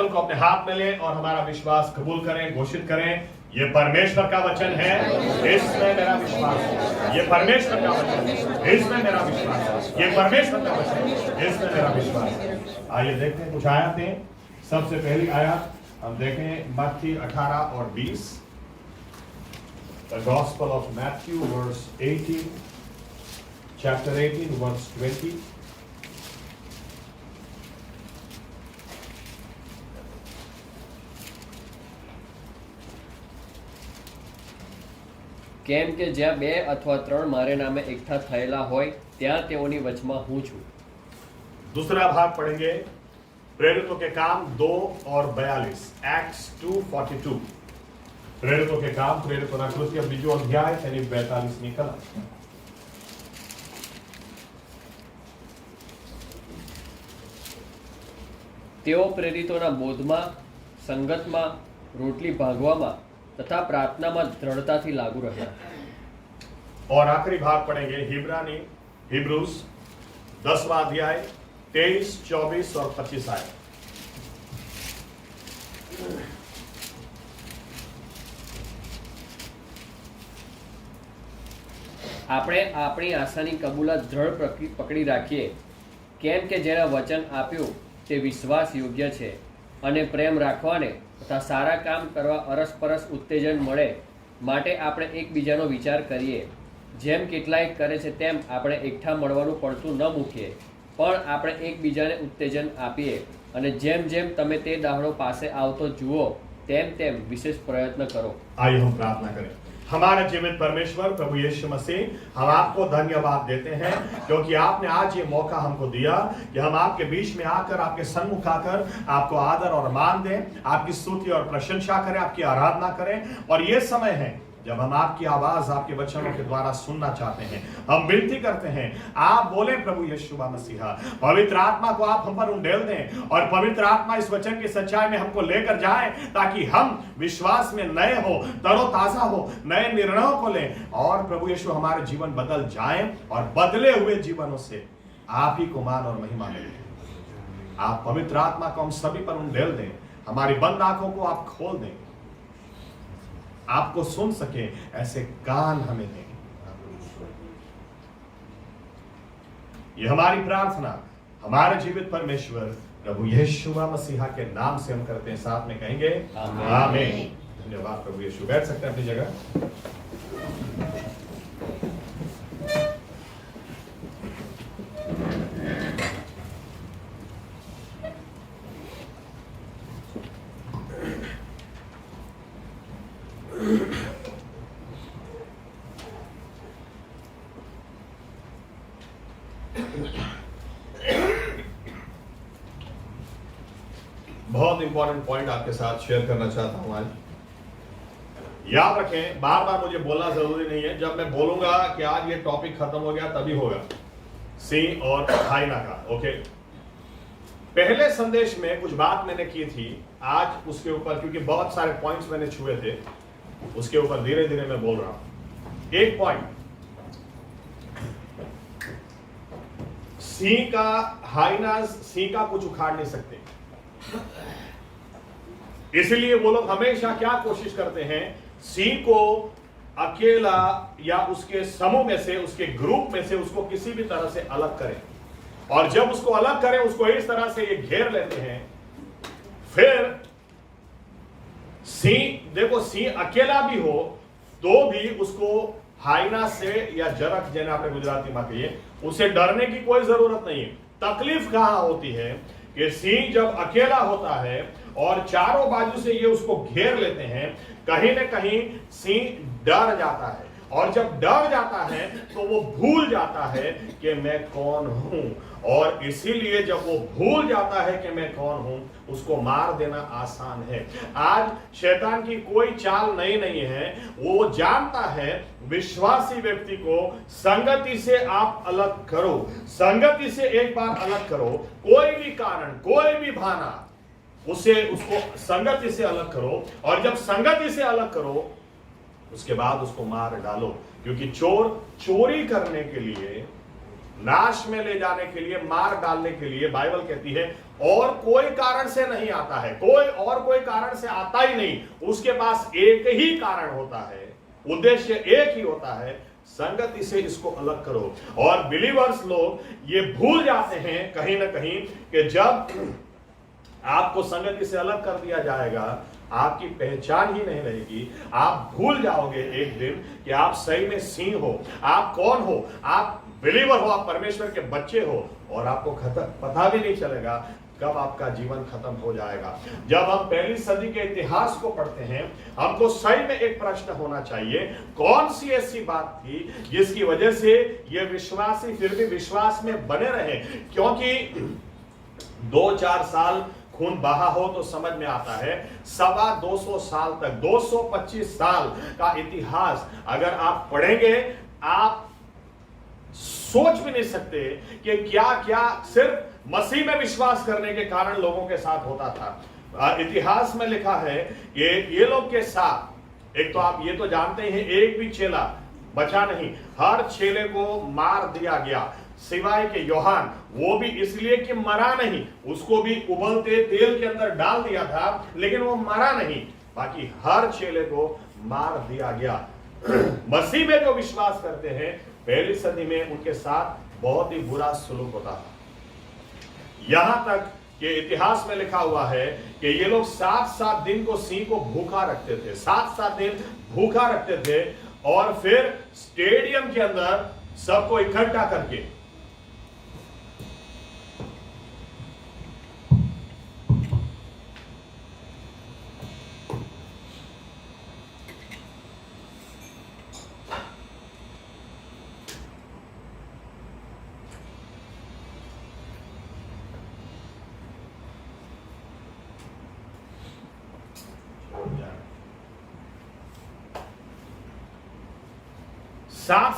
को अपने हाथ में लें और हमारा विश्वास कबूल करें, घोषित करें, ये परमेश्वर का वचन है, इसमें मेरा विश्वास है। ये परमेश्वर का वचन है, इसमें मेरा विश्वास है। ये परमेश्वर का वचन है, इसमें मेरा विश्वास है। आइए देखते हैं कुछ आयतें। सबसे पहली आयत हम देखें मत्ती 18 और 20। The Gospel of Matthew, verse 18, chapter 18, verse 20. કેમ કે જ્યાં બે અથવા ત્રણ મારે નામે એકઠા થયેલા હોય ત્યાં તેઓની વચમાં હું છું। दूसरा भाग पढ़ेंगे प्रेरितों के काम 2 और 42, एक्ट्स 2:42। प्रेरितों के काम, प्रेरितों ना कृत्य बीजो अध्याय तेनी 42મી કલમ। તેઓ પ્રેરિતોના બોધમાં, સંગતમાં, રોટલી ભાગવામાં तथा प्रार्थना में दृढ़ताથી लागू रहा। और आखिरी भाग पढ़ेंगे हिब्रूस 10वां अध्याय 23, 24 और 25 आयत। આપણે આપણી આશાની કબૂલાત દૃઢ પકડી રાખીએ, કેમ કે જેણે વચન આપ્યું તે વિશ્વાસ યોગ્ય છે અને પ્રેમ રાખવાને તથા સારા કામ કરવા અરસપરસ ઉત્તેજન મળે માટે આપણે એકબીજાનો વિચાર કરીએ। જેમ કેટલાય કરે છે તેમ આપણે એકઠા મળવાનું પડતું ન મૂકીએ, પણ આપણે એકબીજાને ઉત્તેજન આપીએ અને જેમ જેમ તમે તે દાહડો પાસે આવતો જુઓ તેમ તેમ વિશેષ प्रयत्न करो। आइए हम प्रार्थना करें। हमारे जीवित परमेश्वर प्रभु यीशु मसीह, हम आपको धन्यवाद देते हैं क्योंकि आपने आज ये मौका हमको दिया कि हम आपके बीच में आकर, आपके सन्मुख आकर आपको आदर और मान दें, आपकी स्तुति और प्रशंसा करें, आपकी आराधना करें। और ये समय है जब हम आपकी आवाज, आपके वचनों के द्वारा सुनना चाहते हैं। हम विनती करते हैं, आप बोले प्रभु यीशु मसीहा, पवित्र आत्मा को आप हम पर उंडेल दें और पवित्र आत्मा इस वचन की सच्चाई में हमको लेकर जाए ताकि हम विश्वास में नए हो, तरोताजा हो, नए निर्णयों को लें और प्रभु यीशु हमारे जीवन बदल जाए और बदले हुए जीवनों से आप ही को मान और महिमा मिले। आप पवित्र आत्मा को हम सभी पर उंडेल दें, हमारी बंद आंखों को आप खोल दें, आपको सुन सके ऐसे कान हमें दें। ये हमारी प्रार्थना हमारे जीवित परमेश्वर प्रभु यीशु मसीहा के नाम से हम करते हैं, साथ में कहेंगे आमीन। धन्यवाद प्रभु यीशु। बैठ सकते हैं अपनी जगह। बहुत इंपॉर्टेंट पॉइंट आपके साथ शेयर करना चाहता हूं आज। याद रखें, बार बार मुझे बोलना जरूरी नहीं है, जब मैं बोलूंगा कि आज ये टॉपिक खत्म हो गया तभी होगा, सी और हाइना का। ओके, पहले संदेश में कुछ बात मैंने की थी, आज उसके ऊपर, क्योंकि बहुत सारे पॉइंट्स मैंने छुए थे, उसके ऊपर धीरे धीरे मैं बोल रहा हूं। एक पॉइंट, सी का हाइना, सी का कुछ उखाड़ नहीं सकते, इसलिए वो लोग हमेशा क्या कोशिश करते हैं, सी को अकेला या उसके समूह में से, उसके ग्रुप में से उसको किसी भी तरह से अलग करें। और जब उसको अलग करें, उसको इस तरह से ये घेर लेते हैं, फिर सी, देखो सी अकेला भी हो तो भी उसको हाइना से या जरक, जैसे आपने गुजराती में कहिए, उसे डरने की कोई जरूरत नहीं है। तकलीफ कहां होती है कि सी जब अकेला होता है और चारों बाजू से ये उसको घेर लेते हैं, कहीं ना कहीं सी डर जाता है, और जब डर जाता है तो वो भूल जाता है कि मैं कौन हूं, और इसीलिए जब वो भूल जाता है कि मैं कौन हूं, उसको मार देना आसान है। आज शैतान की कोई चाल नहीं है, वो जानता है विश्वासी व्यक्ति को संगति से आप अलग करो, संगति से एक बार अलग करो, कोई भी कारण, कोई भी बहाना, उसको संगति से अलग करो, और जब संगति से अलग करो उसके बाद उसको मार डालो, क्योंकि चोर चोरी करने के लिए नाश में ले जाने के लिए, मार डालने के लिए बाइबल कहती है और कोई कारण से नहीं आता है, कोई कारण से आता ही नहीं। उसके पास एक ही कारण होता है, उद्देश्य एक ही होता है, संगति से इसको अलग करो। और बिलीवर्स लोग ये भूल जाते हैं कहीं ना कहीं कि जब आपको संगति से अलग कर दिया जाएगा, आपकी पहचान ही नहीं रहेगी। आप भूल जाओगे एक दिन कि आप सही में सिंह हो, आप कौन हो, आप बिलीवर हो, आप परमेश्वर के बच्चे हो, और आपको पता भी नहीं चलेगा कब आपका जीवन खत्म हो जाएगा। जब हम पहली सदी के इतिहास को पढ़ते हैं, हमको सही में एक प्रश्न होना चाहिए, कौन सी ऐसी बात थी जिसकी वजह से ये विश्वासी फिर भी विश्वास में बने रहे। क्योंकि 2-4 साल खून बहा हो तो समझ में आता है, 225 साल तक, 225 साल का इतिहास अगर आप पढ़ेंगे, आप सोच भी नहीं सकते कि क्या क्या सिर्फ मसीह में विश्वास करने के कारण लोगों के साथ होता था। इतिहास में लिखा है कि ये लोग के साथ, एक तो आप ये तो जानते हैं, एक भी चेला बचा नहीं, हर चेले को मार दिया गया, सिवाय के यूहन्ना, वो भी इसलिए कि मरा नहीं, उसको भी उबलते तेल के अंदर डाल दिया था, लेकिन वो मरा नहीं, बाकी हर चेले को मार दिया गया। मसीह में जो विश्वास करते हैं, पहली सदी में उनके साथ बहुत ही बुरा सलूक होता था। यहां तक कि इतिहास में लिखा हुआ है कि ये लोग 7-7 दिन को सिंह को भूखा रखते थे, 7-7 दिन भूखा रखते थे, और फिर स्टेडियम के अंदर सबको इकट्ठा करके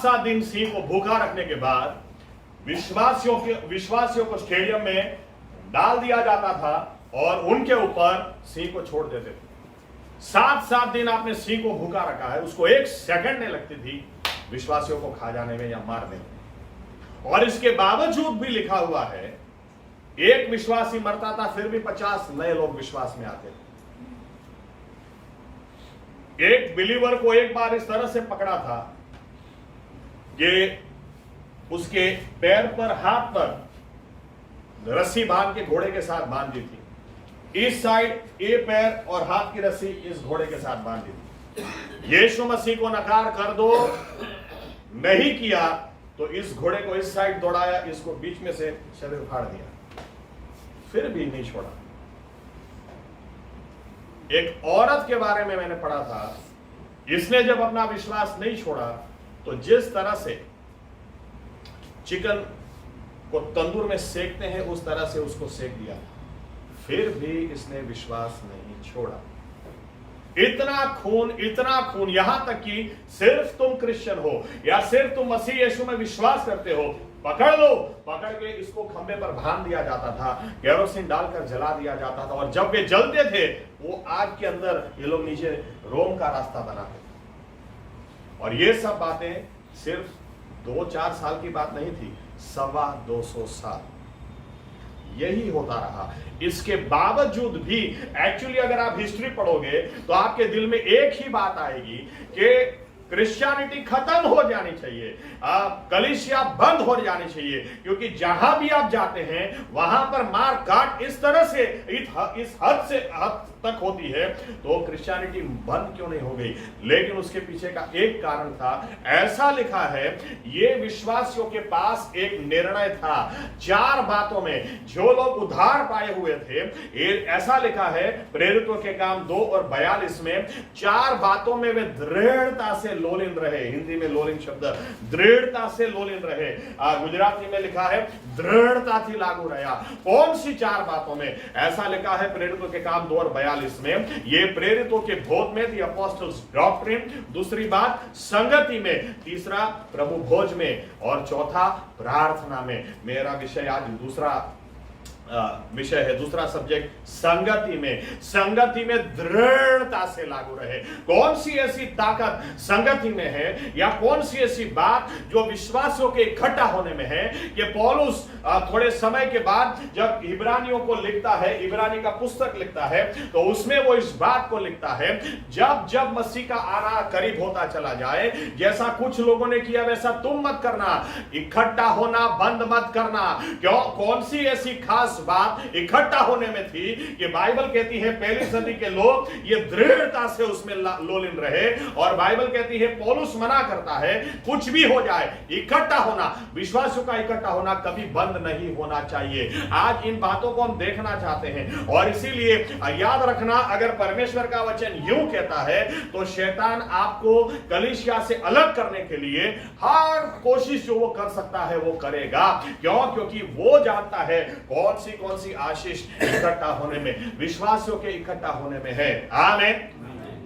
सात दिन सिंह को भूखा रखने के बाद विश्वासियों को स्टेडियम में डाल दिया जाता था और उनके ऊपर सिंह को छोड़ देते थे। 7 दिन आपने सिंह को भूखा रखा है, उसको 1 सेकंड नहीं लगती थी विश्वासियों को खा जाने में या मारने में। और इसके बावजूद भी लिखा हुआ है, एक विश्वासी मरता था फिर भी 50 नए लोग विश्वास में आते थे। एक बिलीवर को एक बार इस तरह से पकड़ा था कि उसके पैर पर, हाथ पर रस्सी बांध के घोड़े के साथ बांध दी थी। इस साइड ये पैर और हाथ की रस्सी इस घोड़े के साथ बांध दी थी। यीशु मसीह को नकार कर दो नहीं किया तो इस घोड़े को इस साइड दौड़ाया, इसको बीच में से शरीर फाड़ दिया, फिर भी नहीं छोड़ा। एक औरत के बारे में मैंने पढ़ा था, इसने जब अपना विश्वास नहीं छोड़ा तो जिस तरह से चिकन को तंदूर में सेकते हैं उस तरह से उसको सेक दिया, फिर भी इसने विश्वास नहीं छोड़ा। इतना खून, यहां तक कि सिर्फ तुम क्रिश्चियन हो या सिर्फ तुम मसीह यीशु में विश्वास करते हो, पकड़ लो, पकड़ के इसको खंबे पर बांध दिया जाता था, केरोसिन डालकर जला दिया जाता था, और जब वे जलते थे वो आग के अंदर ये लोग नीचे रोम का रास्ता बनाते थे। और ये सब बातें सिर्फ 2-4 साल की बात नहीं थी, 225 साल यही होता रहा। इसके बावजूद भी एक्चुअली अगर आप हिस्ट्री पढ़ोगे तो आपके दिल में एक ही बात आएगी कि क्रिश्चियनिटी खत्म हो जानी चाहिए, कलीसिया बंद हो जानी चाहिए, क्योंकि जहां भी आप जाते हैं वहां पर मार काट इस तरह से इस हद तक होती है, तो क्रिश्चियनिटी बंद क्यों नहीं हो गई। लेकिन उसके पीछे का एक कारण था, ऐसा लिखा है, ये विश्वासियों के पास एक निर्णय था 4 बातों में जो लोग उद्धार पाए हुए थे। ऐसा लिखा है प्रेरितों के काम 2 और 42 में, 4 बातों में वे दृढ़ता से लोलिन रहे। हिंदी में लोलिन शब्द, दृढ़ता से लोलिन रहे। गुजराती में लिखा है दृढ़ता थी लागू रहा। कौन सी 4 बातों में? ऐसा लिखा है प्रेरितों के काम 2 और 42 में, ये प्रेरितों के बोध में, द अपोस्टल्स डॉक्ट्रिन, दूसरी बात संगति में, तीसरा प्रभु भोज में, और चौथा प्रार्थना में। मेरा विषय आज दूसरा विषय है, दूसरा सब्जेक्ट संगति में दृढ़ता से लागू रहे। कौन सी ऐसी ताकत संगति में है, या कौन सी ऐसी बात जो विश्वासियों के इकट्ठा होने में है, कि पौलुस थोड़े समय के बाद जब इब्रानियों को लिखता है, इब्रानी का पुस्तक लिखता है, तो उसमें वो इस बात को लिखता है, जब जब मसीह का आना करीब होता चला जाए, जैसा कुछ लोगों ने किया वैसा तुम मत करना, इकट्ठा होना बंद मत करना। क्यों? कौन सी ऐसी खास बात इकट्ठा होने में थी कि बाइबल कहती है पहली सदी के लोग ये दृढ़ता से उसमें लोलिन रहे, और बाइबल कहती है, पौलुस मना करता है, कुछ भी हो जाए इकट्ठा होना, विश्वासियों का इकट्ठा होना कभी बंद नहीं होना चाहिए। आज इन बातों को हम देखना चाहते हैं, और इसीलिए याद रखना, अगर परमेश्वर का वचन यूं कहता है तो शैतान आपको कलीसिया से अलग करने के लिए हर कोशिश जो वो कर सकता है वो करेगा। क्यों? क्योंकि वो जानता है कौन सी आशीष इकट्ठा होने में, विश्वासियों के इकट्ठा होने में है। आमीन।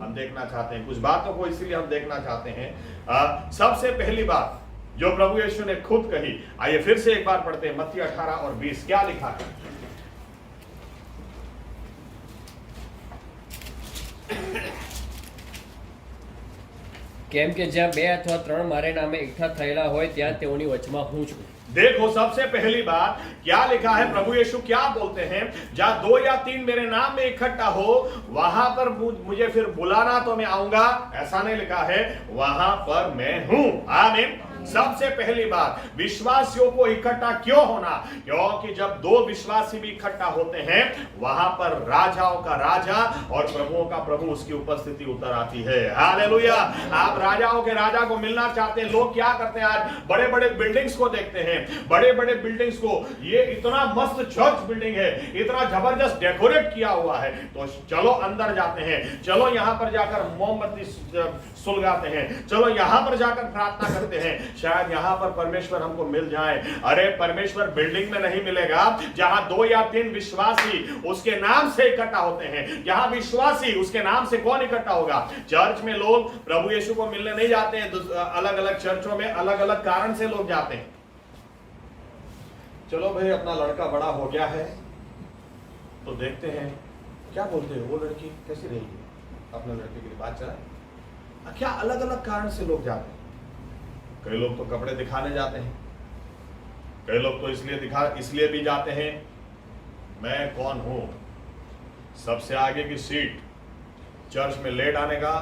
हम देखना चाहते हैं कुछ बातों को, इसीलिए हम देखना चाहते हैं। सबसे पहली बात जो प्रभु यीशु ने खुद कही, आइए फिर से एक बार पढ़ते हैं, मत्ती 18 और 20 क्या लिखा है? કેમ કે જ્યાં બે અથવા ત્રણ મારે નામે એકઠા થયેલા હોય ત્યાં તેઓની વચમાં હું છું। देखो सबसे पहली बात क्या लिखा है, प्रभु यीशु क्या बोलते हैं, जहां 2 या 3 मेरे नाम में इकट्ठा हो वहां पर मुझे फिर बुलाना तो मैं आऊंगा, ऐसा नहीं लिखा है, वहां पर मैं हूं। आमीन। सबसे पहली बात, विश्वासियों को इकट्ठा क्यों होना? क्योंकि जब 2 विश्वासी भी इकट्ठा होते हैं वहां पर राजाओं का राजा और प्रभुओं का प्रभु उसकी उपस्थिति उतर आती है। हालेलुया। आप राजाओं के राजा को मिलना चाहते हैं, लोग क्या करते हैं, आज बड़े बड़े बिल्डिंग्स को देखते हैं, बड़े बड़े बिल्डिंग्स को, ये इतना मस्त चर्च बिल्डिंग है, इतना जबरदस्त डेकोरेट किया हुआ है, तो चलो अंदर जाते हैं, चलो यहां पर जाकर मोमबत्ती सुलगाते हैं, चलो यहां पर जाकर प्रार्थना करते हैं, शायद यहां पर परमेश्वर हमको मिल जाए। अरे परमेश्वर बिल्डिंग में नहीं मिलेगा, जहां 2 या 3 विश्वासी उसके नाम से इकट्ठा होते हैं, जहां विश्वासी उसके नाम से कौन इकट्ठा होगा? चर्च में लोग प्रभु यीशु को मिलने नहीं जाते हैं, अलग अलग चर्चों में अलग अलग कारण से लोग जाते हैं। चलो भाई अपना लड़का बड़ा हो गया है तो देखते हैं क्या बोलते हैं, वो लड़की कैसी रहेगी, अपने लड़के के लिए बात चला। क्या अलग अलग कारण से लोग जाते हैं। कई लोग तो कपड़े दिखाने जाते हैं, कई लोग तो इसलिए भी जाते हैं, मैं कौन हूं, सबसे आगे की सीट, चर्च में लेट आने का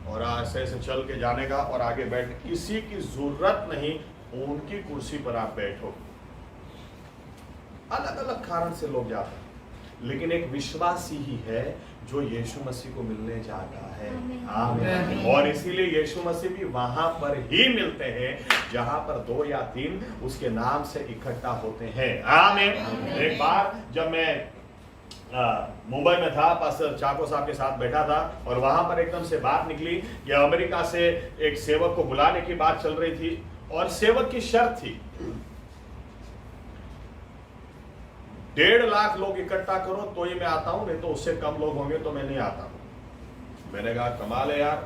और ऐसे ऐसे चल के जाने का और आगे बैठ, किसी की जरूरत नहीं, उनकी कुर्सी पर आप बैठो। अलग अलग कारण से लोग जाते हैं, लेकिन एक विश्वासी ही है जो यीशु मसीह को मिलने जाता है। आमीन। और इसीलिए यीशु मसीह भी वहां पर ही मिलते हैं जहां पर 2 या 3 उसके नाम से इकट्ठा होते हैं। आमीन। एक बार जब मैं मुंबई में था, पास्टर चाको साहब के साथ बैठा था, और वहां पर एकदम से बात निकली कि अमेरिका से एक सेवक को बुलाने की बात चल रही थी, और सेवक की शर्त थी 1.5 लाख लोग इकट्ठा करो तो ही मैं आता हूं, नहीं तो उससे कम लोग होंगे तो मैं नहीं आता हूं। मैंने कहा कमाल है यार,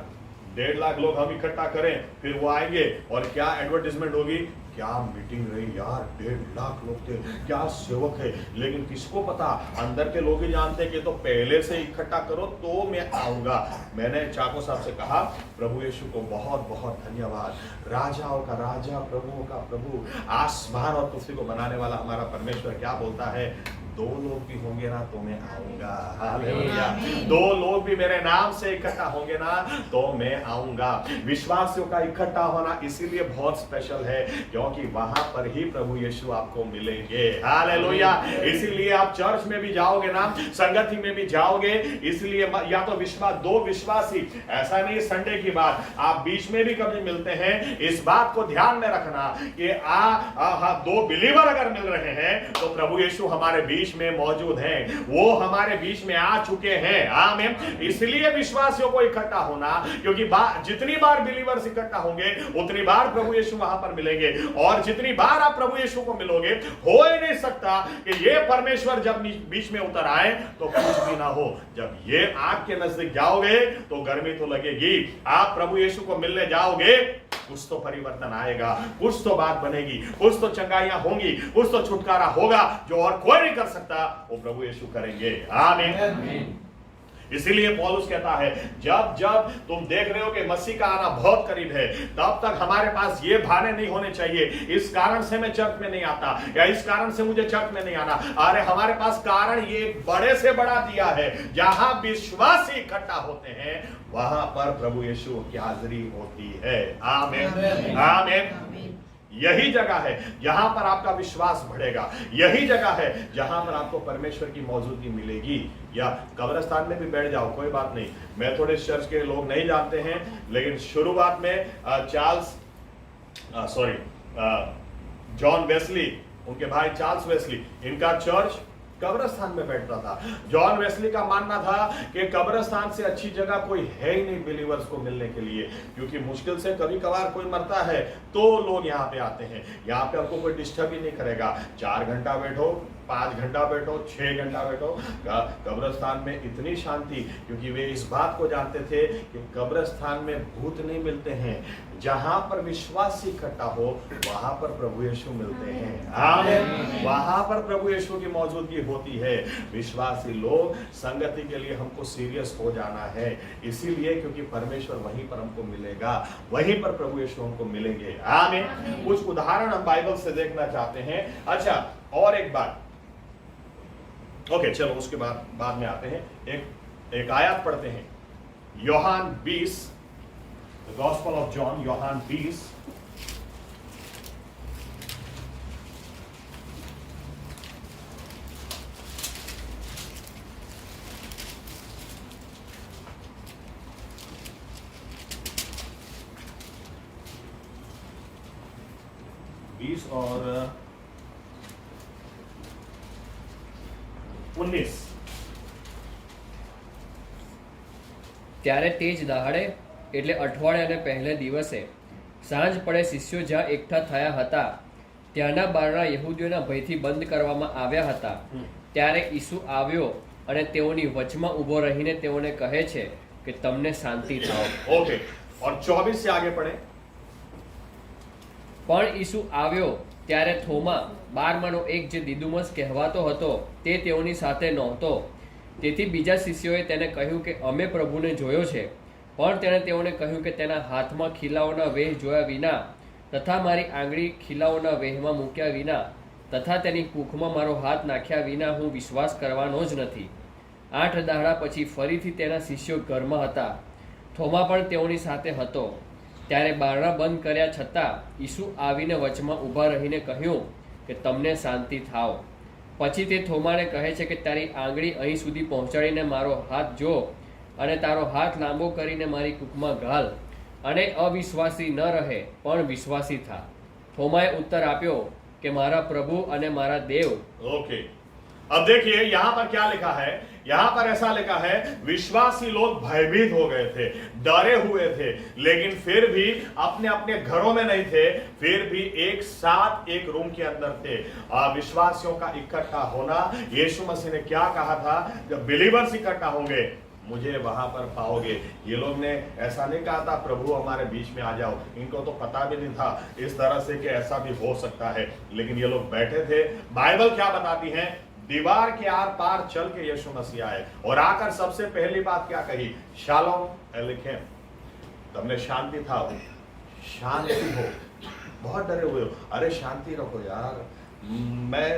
1.5 लाख लोग हम इकट्ठा करें, फिर वो आएंगे और क्या एडवर्टाइजमेंट होगी, क्या मीटिंग रही यार, 1.5 लाख लोग थे, क्या सेवक है। लेकिन किसको पता, अंदर के लोग ही जानते हैं कि तो पहले से इकट्ठा करो तो मैं आऊंगा। मैंने चाको साहब से कहा, प्रभु यीशु को बहुत बहुत धन्यवाद, राजाओं का राजा, प्रभुओं का प्रभु, आसमान और पृथ्वी को बनाने वाला हमारा परमेश्वर क्या बोलता है, 2 लोग भी होंगे ना तो मैं आऊंगा। हालेलुया। 2 लोग भी मेरे नाम से इकट्ठा होंगे ना तो मैं आऊंगा। विश्वासियों का इकट्ठा होना इसीलिए बहुत स्पेशल है क्योंकि वहां पर ही प्रभु यीशु आपको मिलेंगे। हालेलुया। इसीलिए आप चर्च में भी जाओगे ना, संगति में भी जाओगे, इसलिए या तो 2 विश्वासी, ऐसा नहीं संडे की बात, आप बीच में भी कभी मिलते हैं, इस बात को ध्यान में रखना कि 2 बिलीवर अगर मिल रहे हैं तो प्रभु यीशु हमारे बीच में मौजूद हैं, वो हमारे बीच में आ चुके हैं। आमीन। इसलिए विश्वासियों को इकट्ठा होना, क्योंकि जितनी बार बिलीवर्स इकट्ठा होंगे उतनी बार प्रभु यीशु वहां पर मिलेंगे, और जितनी बार आप प्रभु यीशु को मिलोगे, हो ही नहीं सकता कि ये परमेश्वर जब बीच में उतर आए तो कुछ भी ना हो। जब ये आग के नजदीक जाओगे तो गर्मी तो लगेगी। आप प्रभु यीशु को मिलने जाओगे कुछ तो परिवर्तन आएगा, कुछ तो बात बनेगी, कुछ तो चंगाइयां होंगी, कुछ तो छुटकारा होगा जो और कोई नहीं कर सकता, वो प्रभु यीशु करेंगे। आमीन। इसीलिए पौलुस कहता है जब जब तुम देख रहे हो कि मसीह का आना बहुत करीब है, तब तक हमारे पास ये बहाने नहीं होने चाहिए, इस कारण से मैं चर्च में नहीं आता, या इस कारण से मुझे चर्च में नहीं आना। अरे हमारे पास कारण ये बड़े से बड़ा दिया है, जहां विश्वासी इकट्ठा होते हैं वहां पर प्रभु यीशु की हाजिरी होती है। आमीन, आमीन। यही जगह है जहां पर आपका विश्वास बढ़ेगा, यही जगह है जहां पर आपको परमेश्वर की मौजूदगी मिलेगी। या कब्रिस्तान में भी बैठ जाओ, कोई बात नहीं। मैं थोड़े चर्च के लोग नहीं जानते हैं, लेकिन शुरुआत में जॉन वेस्ली, उनके भाई चार्ल्स वेस्ली, इनका चर्च कब्रिस्तान में बैठता था। जॉन वेस्ली का मानना था कि कब्रिस्तान से अच्छी जगह कोई है ही नहीं बिलीवर्स को मिलने के लिए, क्योंकि मुश्किल से कभी कभार कोई मरता है तो लोग यहाँ पे आते हैं। यहाँ पे आपको कोई डिस्टर्ब ही नहीं करेगा। 4 घंटा बैठो, 5 घंटा बैठो, 6 घंटा बैठो। कब्रिस्तान में इतनी शांति, क्योंकि वे इस बात को जानते थे कि कब्रिस्तान में भूत नहीं मिलते हैं, जहां पर विश्वास इकट्ठा हो वहां पर प्रभु यीशु मिलते हैं। आमीन। वहां पर प्रभु यीशु की मौजूदगी होती है। विश्वासी लोग संगति के लिए हमको सीरियस हो जाना है, इसीलिए क्योंकि परमेश्वर वहीं पर हमको मिलेगा, वहीं पर प्रभु यीशु हमको मिलेंगे। आमीन। कुछ उदाहरण हम बाइबल से देखना चाहते हैं। अच्छा, और एक बात, ओके चलो उसके बाद में आते हैं। एक आयत पढ़ते हैं, यूहन्ना 20, The Gospel of John, यूहन्ना 20, और 19। ત્યારે તે જ દાહડે એટલે અઠવાડિયાને પહેલે દિવસે સાંજ પડે શિષ્યો જ્યાં એકઠા થયા હતા ત્યાંના બારણા યહૂદીઓના ભયથી બંધ કરવામાં આવ્યા હતા। ત્યારે ઈસુ આવ્યો અને તેઓની વચમાં ઊભો રહીને તેઓને કહે છે કે તમને શાંતિ થાઓ। ओके, और 24 से आगे पढ़े। પણ ઈસુ આવ્યો ત્યારે થોમા, બારમાનો એક જે દિદુમસ કહેવાતો હતો, તે તેઓની સાથે નહોતો। તેથી બીજા શિષ્યોએ તેને કહ્યું કે અમે પ્રભુને જોયો છે। પણ તેણે તેઓને કહ્યું કે તેના હાથમાં ખીલાઓના વેહ જોયા વિના તથા મારી આંગળી ખીલાઓના વેહમાં મૂક્યા વિના તથા તેની કૂખમાં મારો હાથ નાખ્યા વિના હું વિશ્વાસ કરવાનો જ નથી। 8 દાડા પછી ફરીથી તેના શિષ્યો ઘરમાં હતા, થોમા પણ તેઓની સાથે હતો। ત્યારે બારણા બંધ કર્યા છતાં ઈસુ આવીને વચમાં ઊભા રહીને કહ્યું કે તમને શાંતિ થાઓ। પછી તે થોમાને કહે છે કે તારી આંગળી અહીં સુધી પહોંચાડીને મારો હાથ જો, અને તારો હાથ લાંબો કરીને મારી કૂખમાં ઘાલ, અને અવિશ્વાસી ન રહે પણ વિશ્વાસી થા। થોમાએ ઉત્તર આપ્યો કે મારા પ્રભુ અને મારા દેવ। ओके, अब देखिए यहां पर क्या लिखा है। यहां पर ऐसा लिखा है, विश्वासी लोग भयभीत हो गए थे, डरे हुए थे, लेकिन फिर भी अपने अपने घरों में नहीं थे, फिर भी एक साथ एक रूम के अंदर थे। विश्वासियों का इकट्ठा होना, यीशु मसीह ने क्या कहा था, जब बिलीवर्स इकट्ठा होंगे मुझे वहां पर पाओगे। ये लोग ने ऐसा नहीं कहा था प्रभु हमारे बीच में आ जाओ, इनको तो पता भी नहीं था इस तरह से कि ऐसा भी हो सकता है, लेकिन ये लोग बैठे थे। बाइबल क्या बताती है, दीवार के आर पार चल के यीशु मसीह आए और आकर सबसे पहली बात क्या कही, शालोम एलेखेम, तुमने शांति था, शांति हो। बहुत डरे हुए हो, अरे शांति रखो यार। मैं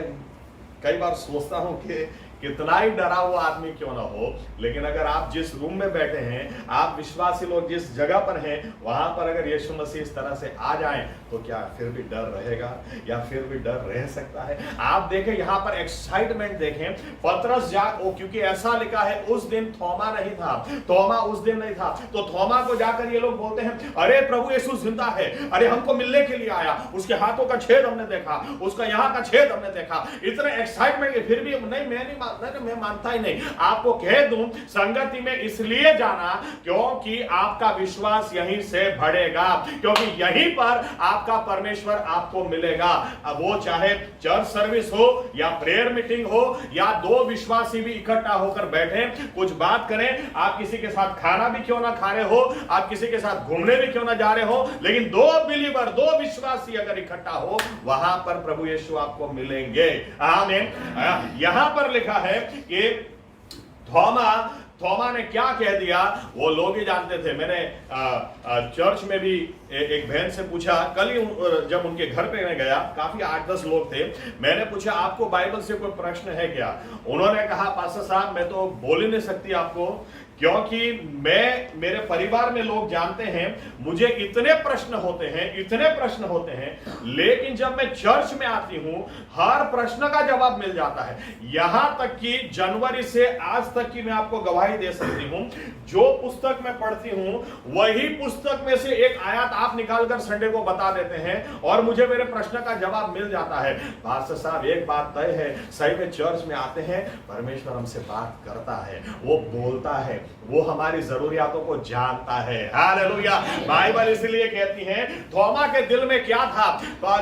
कई बार सोचता हूं कि कितना ही डरा हुआ आदमी क्यों ना हो, लेकिन अगर आप जिस रूम में बैठे हैं, आप विश्वासी लोग जिस जगह पर हैं, वहां पर अगर यीशु मसीह इस तरह से आ जाएं, तो क्या फिर भी डर रहेगा या फिर भी डर रह सकता है? आप देखें यहाँ पर एक्साइटमेंट देखें, पतरस क्योंकि ऐसा लिखा है उस दिन थोमा नहीं था, थोमा उस दिन नहीं था, तो थोमा को जाकर ये लोग बोलते हैं अरे प्रभु यीशु जिंदा है, अरे हमको मिलने के लिए आया, उसके हाथों का छेद हमने देखा, उसका यहाँ का छेद हमने देखा। इतने एक्साइटमेंट, फिर भी नहीं, मैं नहीं नहीं मैं मानता ही नहीं। आपको कह दूं, संगति में इसलिए जाना क्योंकि आपका विश्वास यहीं से बढ़ेगा, क्योंकि यहीं पर आपका परमेश्वर आपको मिलेगा। अब वो चाहे चर्च सर्विस हो या प्रेयर मीटिंग हो या दो विश्वासी भी इकट्ठा होकर बैठे कुछ बात करें, आप किसी के साथ खाना भी क्यों ना खा रहे हो, आप किसी के साथ घूमने भी क्यों ना जा रहे हो, लेकिन दो बिलीवर, दो विश्वासी अगर इकट्ठा हो, वहां पर प्रभु यीशु आपको मिलेंगे। आमीन। यहां पर लिखा है कि थोमा ने क्या कह दिया वो लोग ही जानते थे। मैंने चर्च में भी एक बहन से पूछा, कल ही जब उनके घर पे मैं गया, काफी 8-10 लोग थे, मैंने पूछा आपको बाइबल से कोई प्रश्न है क्या? उन्होंने कहा पास्टर साहब मैं तो बोल ही नहीं सकती आपको, क्योंकि मेरे परिवार में लोग जानते हैं मुझे इतने प्रश्न होते हैं, लेकिन जब मैं चर्च में आती हूं हर प्रश्न का जवाब मिल जाता है। यहां तक कि जनवरी से आज तक की मैं आपको गवाही दे सकती हूं, जो पुस्तक मैं पढ़ती हूं वही पुस्तक में से एक आयत आप निकालकर संडे को बता देते हैं और मुझे मेरे प्रश्न का जवाब मिल जाता है। पास्टर साहब एक बात तय है, सही में चर्च में आते हैं, परमेश्वर हमसे बात करता है, वो बोलता है, वो हमारी जरूरियातों को जानता है। हालेलुया। बाइबल इसलिए कहती है थोमा के दिल में क्या था,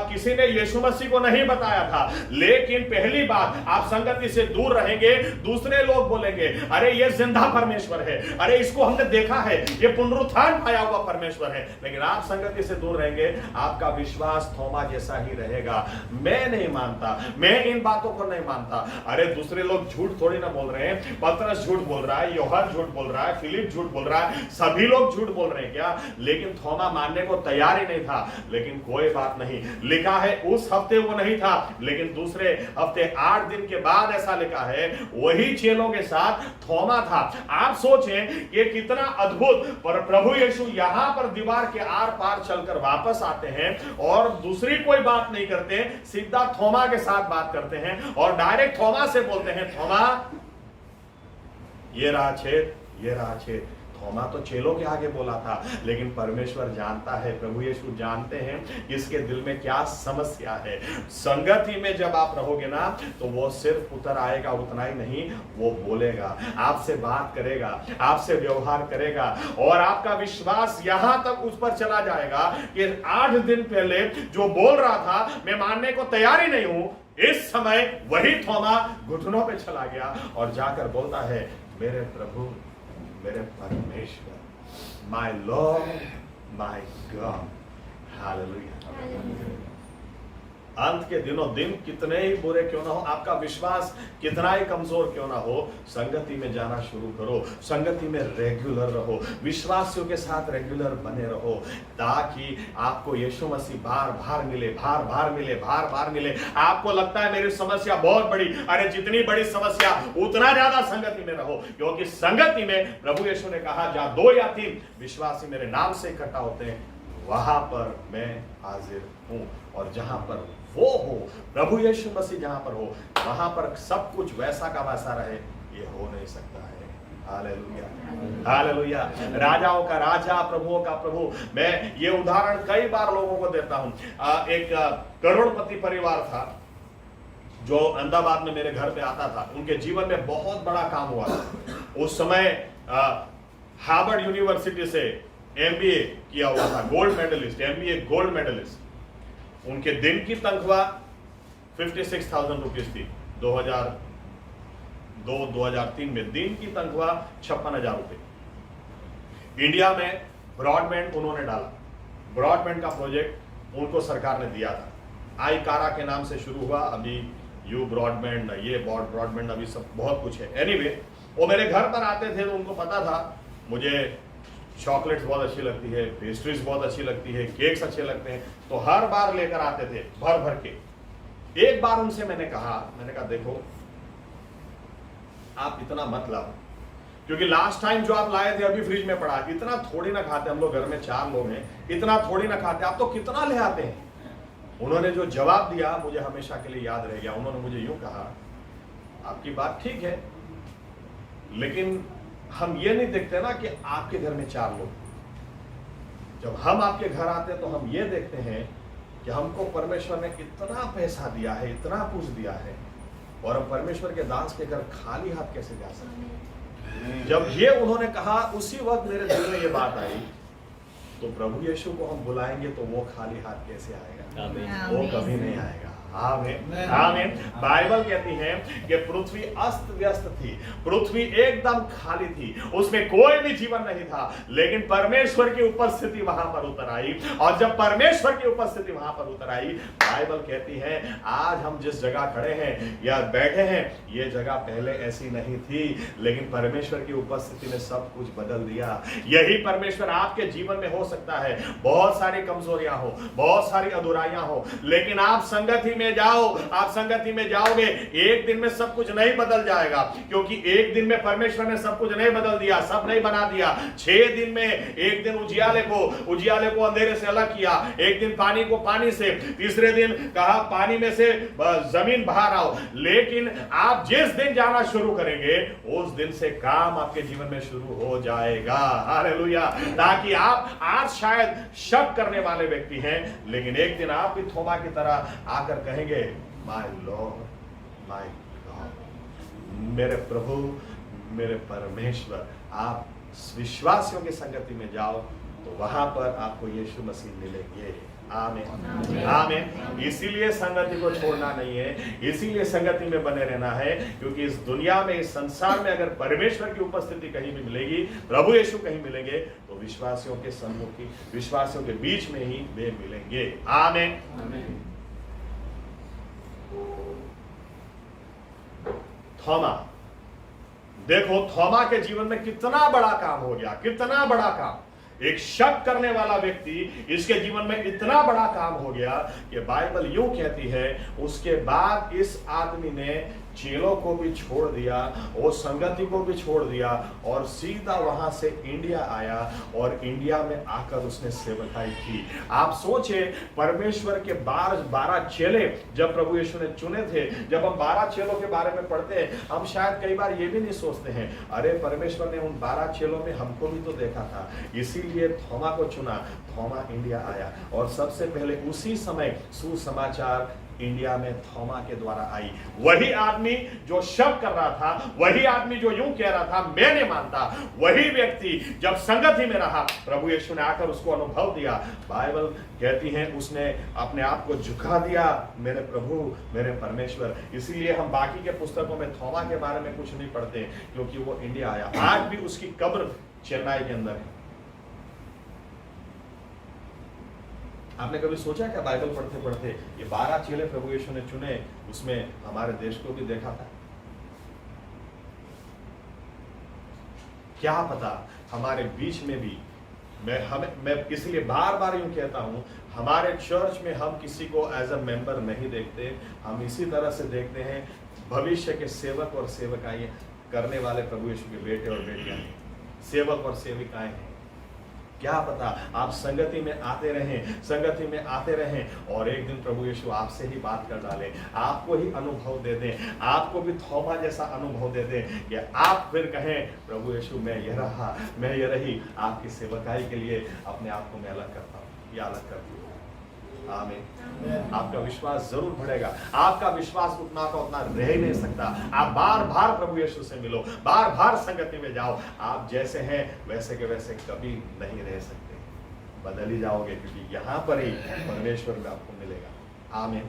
किसी ने यीशु मसीह को नहीं बताया था, लेकिन पहली बात आप संगति से दूर रहेंगे, दूसरे लोग बोलेंगे अरे ये जिंदा परमेश्वर है, अरे इसको हमने देखा है, ये पुनरुत्थान पाया हुआ परमेश्वर है। लेकिन आप संगति से दूर रहेंगे, आपका विश्वास थोमा जैसा ही रहेगा। मैं नहीं मानता, मैं इन बातों को नहीं मानता। अरे दूसरे लोग झूठ थोड़ी ना बोल रहे हैं, पतरस झूठ बोल रहा है, यूहन्ना झूठ बोल रहा है, फिलिप झूठ बोल रहा है, सभी लोग झूठ बोल रहे हैं क्या? लेकिन थोमा मानने को तैयार ही नहीं था। लेकिन कोई बात नहीं, लिखा है उस हफ्ते वो नहीं था, लेकिन दूसरे हफ्ते 8 दिन के बाद ऐसा लिखा है वही चेलों के साथ थोमा था। आप सोचें कि कितना अद्भुत, पर प्रभु यीशु यहां पर दीवार के आर पार चलकर वापस आते हैं और दूसरी कोई बात नहीं करते, सीधा थोमा के साथ बात करते हैं और डायरेक्ट थोमा से बोलते हैं थोमा ये रहा छेद, ये रहा छेद। थोमा तो चेलों के आगे बोला था, लेकिन परमेश्वर जानता है, प्रभु यीशु जानते हैं इसके दिल में क्या समस्या है। संगति में जब आप रहोगे ना तो वो सिर्फ उतर आएगा, उतना ही नहीं, वो बोलेगा, आपसे बात करेगा, आपसे व्यवहार करेगा और आपका विश्वास यहां तक उस पर चला जाएगा कि 8 दिन पहले जो बोल रहा था मैं मानने को तैयार ही नहीं हूं, इस समय वही थोमा घुटनों पे चला गया और जाकर बोलता है मेरे प्रभु, मेरे परमेश्वर, my Lord, my God. Hallelujah. अंत के दिनों दिन कितने ही बुरे क्यों ना हो, आपका विश्वास कितना ही कमजोर क्यों ना हो, संगति में जाना शुरू करो, संगति में रेगुलर रहो, विश्वासियों के साथ रेगुलर बने रहो, ताकि आपको यीशु मसीह बार बार मिले, बार बार मिले, बार बार मिले। आपको लगता है मेरी समस्या बहुत बड़ी, अरे जितनी बड़ी समस्या उतना ज्यादा संगति में रहो, क्योंकि संगति में प्रभु यीशु ने कहा जहां 2 या 3 विश्वासी मेरे नाम से इकट्ठा होते हैं वहां पर मैं हाजिर हूं। और जहां पर वो हो, प्रभु यीशु मसीह जहां पर हो, वहां पर सब कुछ वैसा का वैसा रहे, ये हो नहीं सकता है। Hallelujah, hallelujah. राजाओं का राजा, प्रभुओं का प्रभु। मैं ये उदाहरण कई बार लोगों को देता हूं। एक करोड़पति परिवार था जो अहमदाबाद में मेरे घर पे आता था, उनके जीवन में बहुत बड़ा काम हुआ था। उस समय हार्वर्ड यूनिवर्सिटी से MBA किया हुआ था, gold medalist, MBA gold medalist. उनके दिन की तनख्वाह 56,000 रुपीज थी। 2002-2003 में दिन की तनख्वाह 56,000 रुपए। इंडिया में ब्रॉडबैंड उन्होंने डाला, ब्रॉडबैंड का प्रोजेक्ट उनको सरकार ने दिया था। आई कारा के नाम से शुरू हुआ, अभी यू ब्रॉडबैंड, ये ब्रॉडबैंड, अभी सब बहुत कुछ है। एनीवे, वो मेरे घर पर आते थे तो उनको पता था मुझे चॉकलेट्स बहुत अच्छी लगती है, पेस्ट्रीज बहुत अच्छी लगती है, केक्स अच्छे लगते हैं, तो हर बार लेकर आते थे भर भर के। एक बार उनसे मैंने कहा देखो आप इतना मत लाओ, क्योंकि लास्ट टाइम जो आप लाए थे अभी फ्रिज में पड़ा, इतना थोड़ी ना खाते हम लोग, घर में 4 लोग हैं, इतना थोड़ी ना खाते, आप तो कितना ले आते हैं। उन्होंने जो जवाब दिया मुझे हमेशा के लिए याद रह गया। उन्होंने मुझे यूं कहा, आपकी बात ठीक है, लेकिन हम ये नहीं देखते ना कि आपके घर में 4 लोग, जब हम आपके घर आते हैं तो हम ये देखते हैं कि हमको परमेश्वर ने इतना पैसा दिया है, इतना कुछ दिया है, और हम परमेश्वर के दास के घर खाली हाथ कैसे जा सकते? जब ये उन्होंने कहा, उसी वक्त मेरे दिल में ये बात आई, तो प्रभु यीशु को हम बुलाएंगे तो वो खाली हाथ कैसे आएगा? वो कभी नहीं आएगा। आमीन, आमीन। बाइबल कहती है कि पृथ्वी अस्त व्यस्त थी, पृथ्वी एकदम खाली थी, उसमें कोई भी जीवन नहीं था, लेकिन परमेश्वर की उपस्थिति वहां पर उतर आई। और जब परमेश्वर की उपस्थिति वहां पर उतर आई, बाइबल कहती है आज हम जिस जगह खड़े हैं या बैठे हैं, ये जगह पहले ऐसी नहीं थी, लेकिन परमेश्वर की उपस्थिति ने सब कुछ बदल दिया। यही परमेश्वर आपके जीवन में हो सकता है। बहुत सारी कमजोरियां हो, बहुत सारी अधूराइयां हो, लेकिन आप संगति में जाओ, आप संगति में जाओगे, एक दिन में सब कुछ नहीं बदल जाएगा, क्योंकि एक दिन में परमेश्वर ने सब कुछ नहीं बदल दिया, सब नहीं बना दिया। 6 दिन में, एक दिन उजियाले को अंधेरे से अलग किया, एक दिन पानी को पानी से, तीसरे दिन कहा पानी में से जमीन बाहर आओ। लेकिन आप जिस दिन जाना शुरू करेंगे, उस दिन से काम आपके जीवन में शुरू हो जाएगा। हालेलुया। ताकि आप आज शायद शक करने वाले व्यक्ति हैं, लेकिन एक दिन आप भी थोमा की तरह आकर कहेंगे, माय लॉर्ड, माय गॉड, मेरे प्रभु, मेरे परमेश्वर। आप विश्वासियों की संगति में जाओ तो वहां पर आपको यीशु मसीह मिलेंगे। आमीन, आमीन। इसीलिए संगति को छोड़ना नहीं है, इसीलिए संगति में बने रहना है, क्योंकि इस दुनिया में, इस संसार में अगर परमेश्वर की उपस्थिति कहीं भी मिलेगी, प्रभु यीशु कहीं मिलेंगे, तो विश्वासियों के सम्मुख ही, विश्वासियों के बीच में ही वे मिलेंगे। आमीन, आमीन। थोमा, देखो थोमा के जीवन में कितना बड़ा काम हो गया, कितना बड़ा काम। एक शक करने वाला व्यक्ति, इसके जीवन में इतना बड़ा काम हो गया कि बाइबल यूं कहती है, उसके बाद इस आदमी ने चेलों को भी छोड़ दिया, और संगति को भी छोड़ दिया, और सीधा वहां से इंडिया आया, और इंडिया में आकर उसने सेवकाई की। आप सोचे, परमेश्वर के 12 चेले जब प्रभु यीशु ने चुने थे, जब हम 12 चेलों के बारे में पढ़ते हैं, हम शायद कई बार ये भी नहीं सोचते हैं, अरे परमेश्वर ने उन 12 चेलों में हमको भी तो देखा था, इसीलिए थोमा को चुना। थोमा इंडिया आया, और सबसे पहले उसी समय सुसमाचार इंडिया में थोमा के द्वारा आई। वही आदमी जो शक कर रहा था, वही आदमी जो यूं कह रहा था मैं नहीं मानता, वही व्यक्ति जब संगति में रहा, प्रभु यीशु ने आकर उसको अनुभव दिया। बाइबल कहती है उसने अपने आप को झुका दिया, मेरे प्रभु, मेरे परमेश्वर। इसीलिए हम बाकी के पुस्तकों में थोमा के बारे में कुछ नहीं पढ़ते, क्योंकि वो इंडिया आया। आज भी उसकी कब्र चेन्नई के अंदर है। आपने कभी सोचा क्या, बाइबल पढ़ते पढ़ते ये 12 चेले प्रभु यीशु ने चुने, उसमें हमारे देश को भी देखा था? क्या पता हमारे बीच में भी, मैं इसलिए बार बार यूं कहता हूं, हमारे चर्च में हम किसी को एज अ मेंबर नहीं देखते, हम इसी तरह से देखते हैं भविष्य के सेवक और सेवकाएं करने वाले प्रभु यीशु के बेटे और बेटियां हैं, सेवक और सेविकाएं हैं। क्या पता आप संगति में आते रहें, संगति में आते रहें, और एक दिन प्रभु यीशु आपसे ही बात कर डालें, आपको ही अनुभव दे दें, आपको भी थोमा जैसा अनुभव दे दें कि आप फिर कहें, प्रभु यीशु मैं यह रहा, मैं यह रही, आपकी सेवकाई के लिए अपने आप को मैं अलग करता हूँ, या अलग करती हूँ। आमीन। आपका विश्वास जरूर बढ़ेगा। आपका विश्वास उतना का उतना रह नहीं सकता। आप बार बार प्रभु यीशु से मिलो, बार बार संगति में जाओ। आप जैसे हैं वैसे के वैसे कभी नहीं रह सकते, बदल ही जाओगे, क्योंकि यहाँ पर ही परमेश्वर में आपको मिलेगा। आमीन।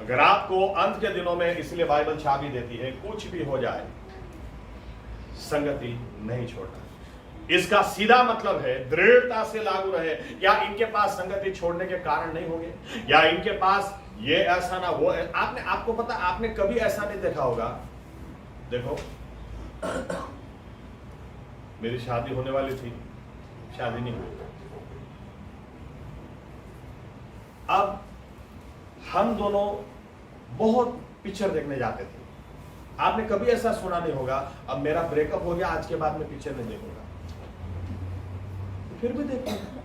अगर आपको अंत के दिनों में, इसलिए बाइबल चाबी देती है, कुछ भी हो जाए संगति नहीं छोड़ना। इसका सीधा मतलब है दृढ़ता से लागू रहे। क्या इनके पास संगति छोड़ने के कारण नहीं होंगे, या इनके पास ये ऐसा ना वो है? आपको पता, आपने कभी ऐसा नहीं देखा होगा। देखो मेरी शादी होने वाली थी, शादी नहीं हुई। अब हम दोनों बहुत पिक्चर देखने जाते थे। आपने कभी ऐसा सुना नहीं होगा, अब मेरा ब्रेकअप हो गया, आज के बाद मैं पिक्चर नहीं देखूंगा। फिर भी देखते हैं।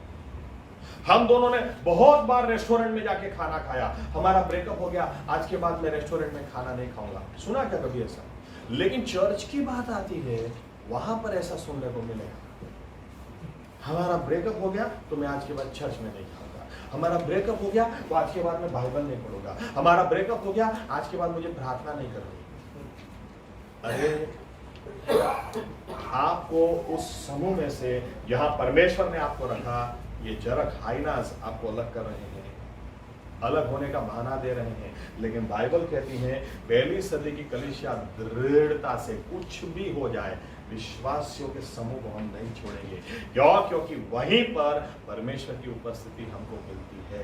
हम दोनों ने बहुत बार रेस्टोरेंट में जाके खाना खाया, हमारा ब्रेकअप हो गया, आज के बाद मैं रेस्टोरेंट में खाना नहीं खाऊंगा। सुना क्या कभी ऐसा? लेकिन चर्च की बात आती है, वहां पर ऐसा सुनने को मिलेगा, हमारा ब्रेकअप हो गया तो मैं आज के बाद चर्च में नहीं खाऊंगा। हमारा ब्रेकअप हो गया तो आज के बाद मैं बाइबल नहीं पढ़ूंगा, हमारा ब्रेकअप हो गया आज के बाद मुझे प्रार्थना नहीं करनी। अरे आपको उस समूह में से जहां परमेश्वर ने आपको रखा, ये जरक हाइनास आपको अलग कर रहे हैं, अलग होने का बहाना दे रहे हैं। लेकिन बाइबल कहती है पहली सदी की कलीसिया दृढ़ता से कुछ भी हो जाए विश्वासियों के समूह को हम नहीं छोड़ेंगे। क्यों? क्योंकि वहीं पर परमेश्वर की उपस्थिति हमको मिलती है,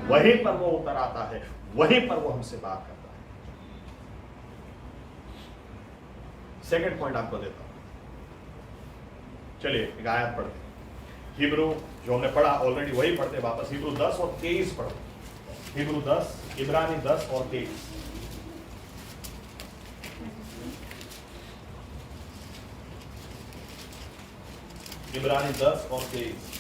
वहीं पर वो उतर आता है, वहीं पर वो हमसे बात करता है। सेकंड पॉइंट आपको देता हूं, चलिए एक आयत पढ़ते हैं। हिब्रू जो हमने पढ़ा ऑलरेडी वही पढ़ते वापस, हिब्रू 10 और 23 पढ़ते। हिब्रू 10, इब्रानी 10 और 23। इब्रानी 10 और 23।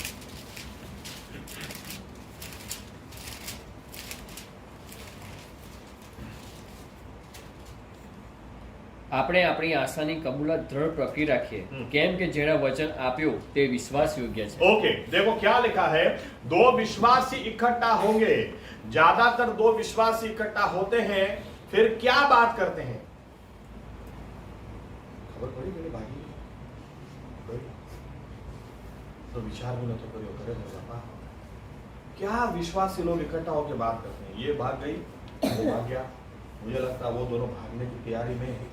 આપણે આપણી આશાની કબૂલાત દૃઢ પકડી રાખીએ, કેમ કે જેણે વચન આપ્યું તે વિશ્વાસ યોગ્ય છે। ओके, देखो क्या लिखा है, दो विश्वासी इकट्ठा होंगे। ज्यादातर दो विश्वासी इकट्ठा होते हैं, फिर क्या बात करते हैं? खबर पड़ी मेरे भाई तो विचार भी न तो करियो करे बापा। क्या विश्वासी लोग इकट्ठा होकर बात करते हैं? ये भाग गई, वो भाग गया, मुझे लगता है वो दोनों भागने की तैयारी में है।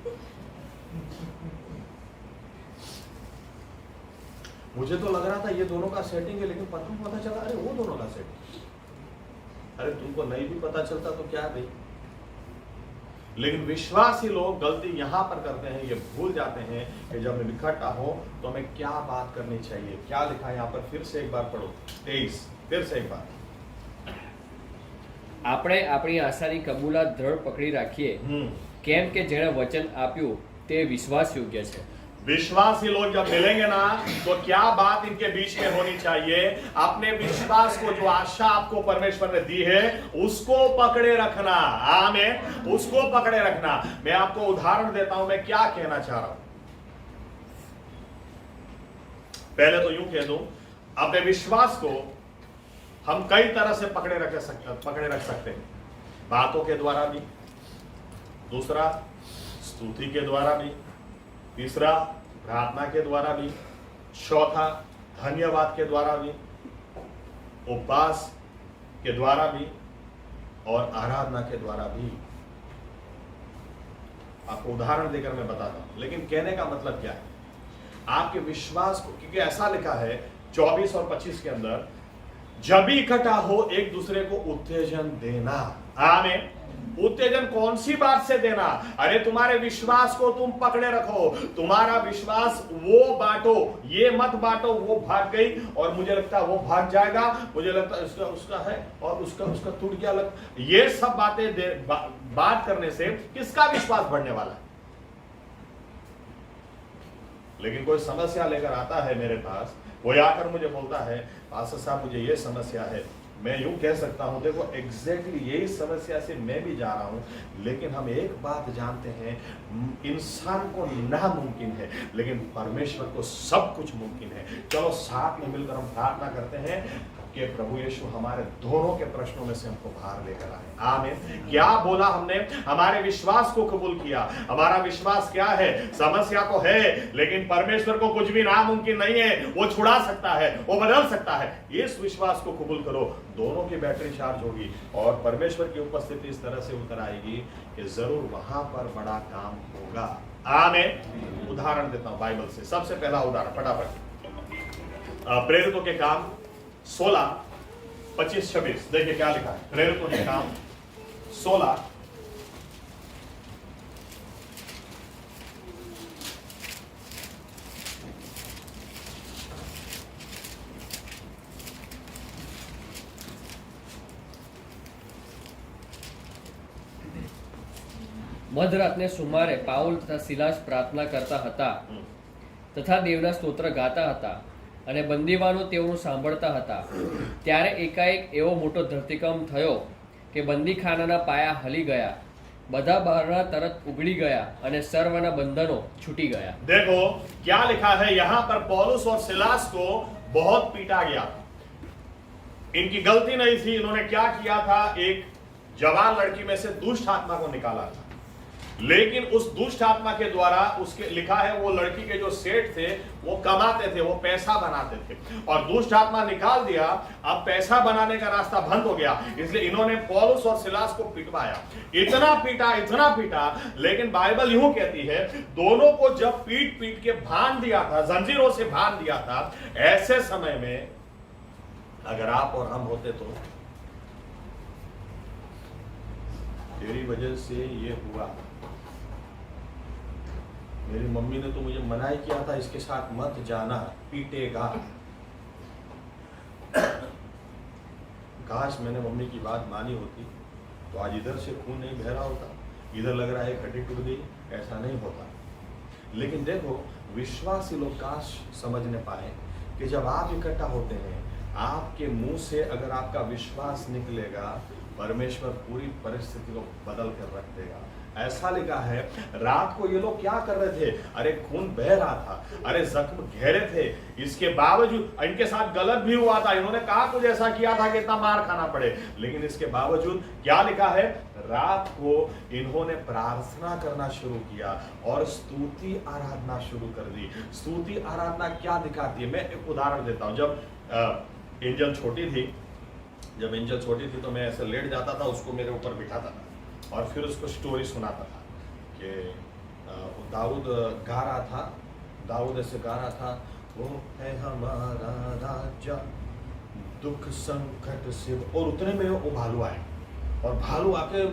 मुझे तो लग रहा था ये दोनों का सेटिंग है, लेकिन पता चला अरे वो दोनों का सेटिंग। अरे तुमको नहीं भी पता चलता तो क्या भाई। लेकिन विश्वासी लोग गलती यहां पर करते हैं, ये भूल जाते हैं कि जब हम इकट्ठा हो तो हमें क्या बात करनी चाहिए। क्या लिखा है यहां पर? फिर से एक बार पढ़ो 23, फिर से एक बार। આપણે આપણી આશાની કબૂલાત દૃઢ પકડી રાખીએ, કેમ કે જેણે વચન આપ્યું તે વિશ્વાસ યોગ્ય છે। विश्वासी लोग जब मिलेंगे ना तो क्या बात इनके बीच में होनी चाहिए? अपने विश्वास को, जो आशा आपको परमेश्वर ने दी है, उसको पकड़े रखना। आमीन, उसको पकड़े रखना। मैं आपको उदाहरण देता हूं, मैं क्या कहना चाह रहा हूं। पहले तो यूं कह दूं, अपने विश्वास को हम कई तरह से पकड़े रख सकते हैं। बातों के द्वारा भी, दूसरा स्तुति के द्वारा भी, तीसरा प्रार्थना के द्वारा भी, चौथा धन्यवाद के द्वारा भी, उपवास के द्वारा भी और आराधना के द्वारा भी। आपको उदाहरण देकर मैं बताता हूं, लेकिन कहने का मतलब क्या है? आपके विश्वास को, क्योंकि ऐसा लिखा है 24 और 25 के अंदर, जब भी इकट्ठा हो एक दूसरे को उत्तेजन देना। आमीन। उत्तेजन कौन सी बात से देना? अरे तुम्हारे विश्वास को तुम पकड़े रखो, तुम्हारा विश्वास वो बांटो, ये मत बांटो वो भाग गई और मुझे लगता है वो भाग जाएगा, मुझे लगता है उसका है और उसका टूट गया ये सब बातें बात करने से किसका विश्वास बढ़ने वाला है? लेकिन कोई समस्या लेकर आता है मेरे पास, वो आकर मुझे बोलता है पास्टर साहब मुझे ये समस्या है। मैं यूं कह सकता हूं, देखो एग्जैक्टली यही समस्या से मैं भी जा रहा हूं, लेकिन हम एक बात जानते हैं, इंसान को नामुमकिन है लेकिन परमेश्वर को सब कुछ मुमकिन है। चलो साथ में मिलकर हम प्रार्थना करते हैं कि प्रभु यीशु हमारे दोनों के प्रश्नों में से हमको बाहर लेकर आए। आमीन। क्या बोला हमने? हमारे विश्वास को कबूल किया। हमारा विश्वास क्या है? समस्या तो है, लेकिन परमेश्वर को कुछ भी नामुमकिन नहीं है। वो छुड़ा सकता है, वो बदल सकता है। इस विश्वास को कबूल करो, दोनों की बैटरी चार्ज होगी और परमेश्वर की उपस्थिति इस तरह से उतर आएगी कि जरूर वहां पर बड़ा काम होगा। आमीन। उदाहरण देता हूं बाइबल से। सबसे पहला उदाहरण फटाफट, प्रेरितों के काम 16, 25, 26। देखिए क्या लिखा है। प्रेरितों के काम 16, મધરાતને સુમારે પાઉલ તથા સિલાસ પ્રાર્થના કરતા હતા તથા દેવના સ્તોત્ર ગાતા હતા અને બંદીવાનો તેઓનું સાંભળતા હતા। ત્યારે એકાએક એવો મોટો ધરતીકંપ થયો કે બંદીખાનાના પાયા હલી ગયા, બધા બારણા તરત ઉગડી ગયા અને સર્વના બંધનો છૂટી ગયા। देखो क्या लिखा है यहाँ पर, पौलुस और सिलास को बहुत पीटा गया। इनकी गलती नहीं थी। इन्होंने क्या किया था, एक जवान लड़की में से दुष्ट आत्मा को निकाला था, लेकिन उस दुष्ट आत्मा के द्वारा, उसके लिखा है वो लड़की के जो सेठ थे वो कमाते थे, वो पैसा बनाते थे, और दुष्ट आत्मा निकाल दिया। अब पैसा बनाने का रास्ता बंद हो गया, इसलिए इन्होंने पौलुस और सिलास को पिटवाया, इतना पीटा, लेकिन बाइबल यूं कहती है दोनों को जब पीट पीट के बांध दिया था, जंजीरों से बांध दिया था, ऐसे समय में अगर आप और हम होते तो तेरी वजह से ये हुआ, मेरी मम्मी ने तो मुझे मना ही किया था इसके साथ मत जाना, पीटेगा। काश मैंने मम्मी की बात मानी होती तो आज इधर से खून नहीं बह रहा होता, इधर लग रहा है हड्डी टूट गई, ऐसा नहीं होता। लेकिन देखो, विश्वासी लोग काश समझने पाए कि जब आप इकट्ठा होते हैं, आपके मुंह से अगर आपका विश्वास निकलेगा, परमेश्वर पूरी परिस्थिति को बदल कर रख देगा। ऐसा लिखा है, रात को ये लोग क्या कर रहे थे, अरे खून बह रहा था, अरे जख्म गहरे थे, इसके बावजूद इनके साथ गलत भी हुआ था, इन्होंने कहा कुछ ऐसा किया था कि इतना मार खाना पड़े, लेकिन इसके बावजूद क्या लिखा है, रात को इन्होंने प्रार्थना करना शुरू किया और स्तुति आराधना शुरू कर दी। स्तुति आराधना क्या दिखाती है, मैं एक उदाहरण देता हूं। जब एंजल छोटी थी तो मैं ऐसे लेट जाता था, उसको मेरे ऊपर बिठाता था और फिर उसको स्टोरी सुनाता था कि दाऊद गा रहा था, दाऊद ऐसे गा रहा था, वो है हमारा राजा दुख संकट से, और उतने में वो भालू आए और भालू आके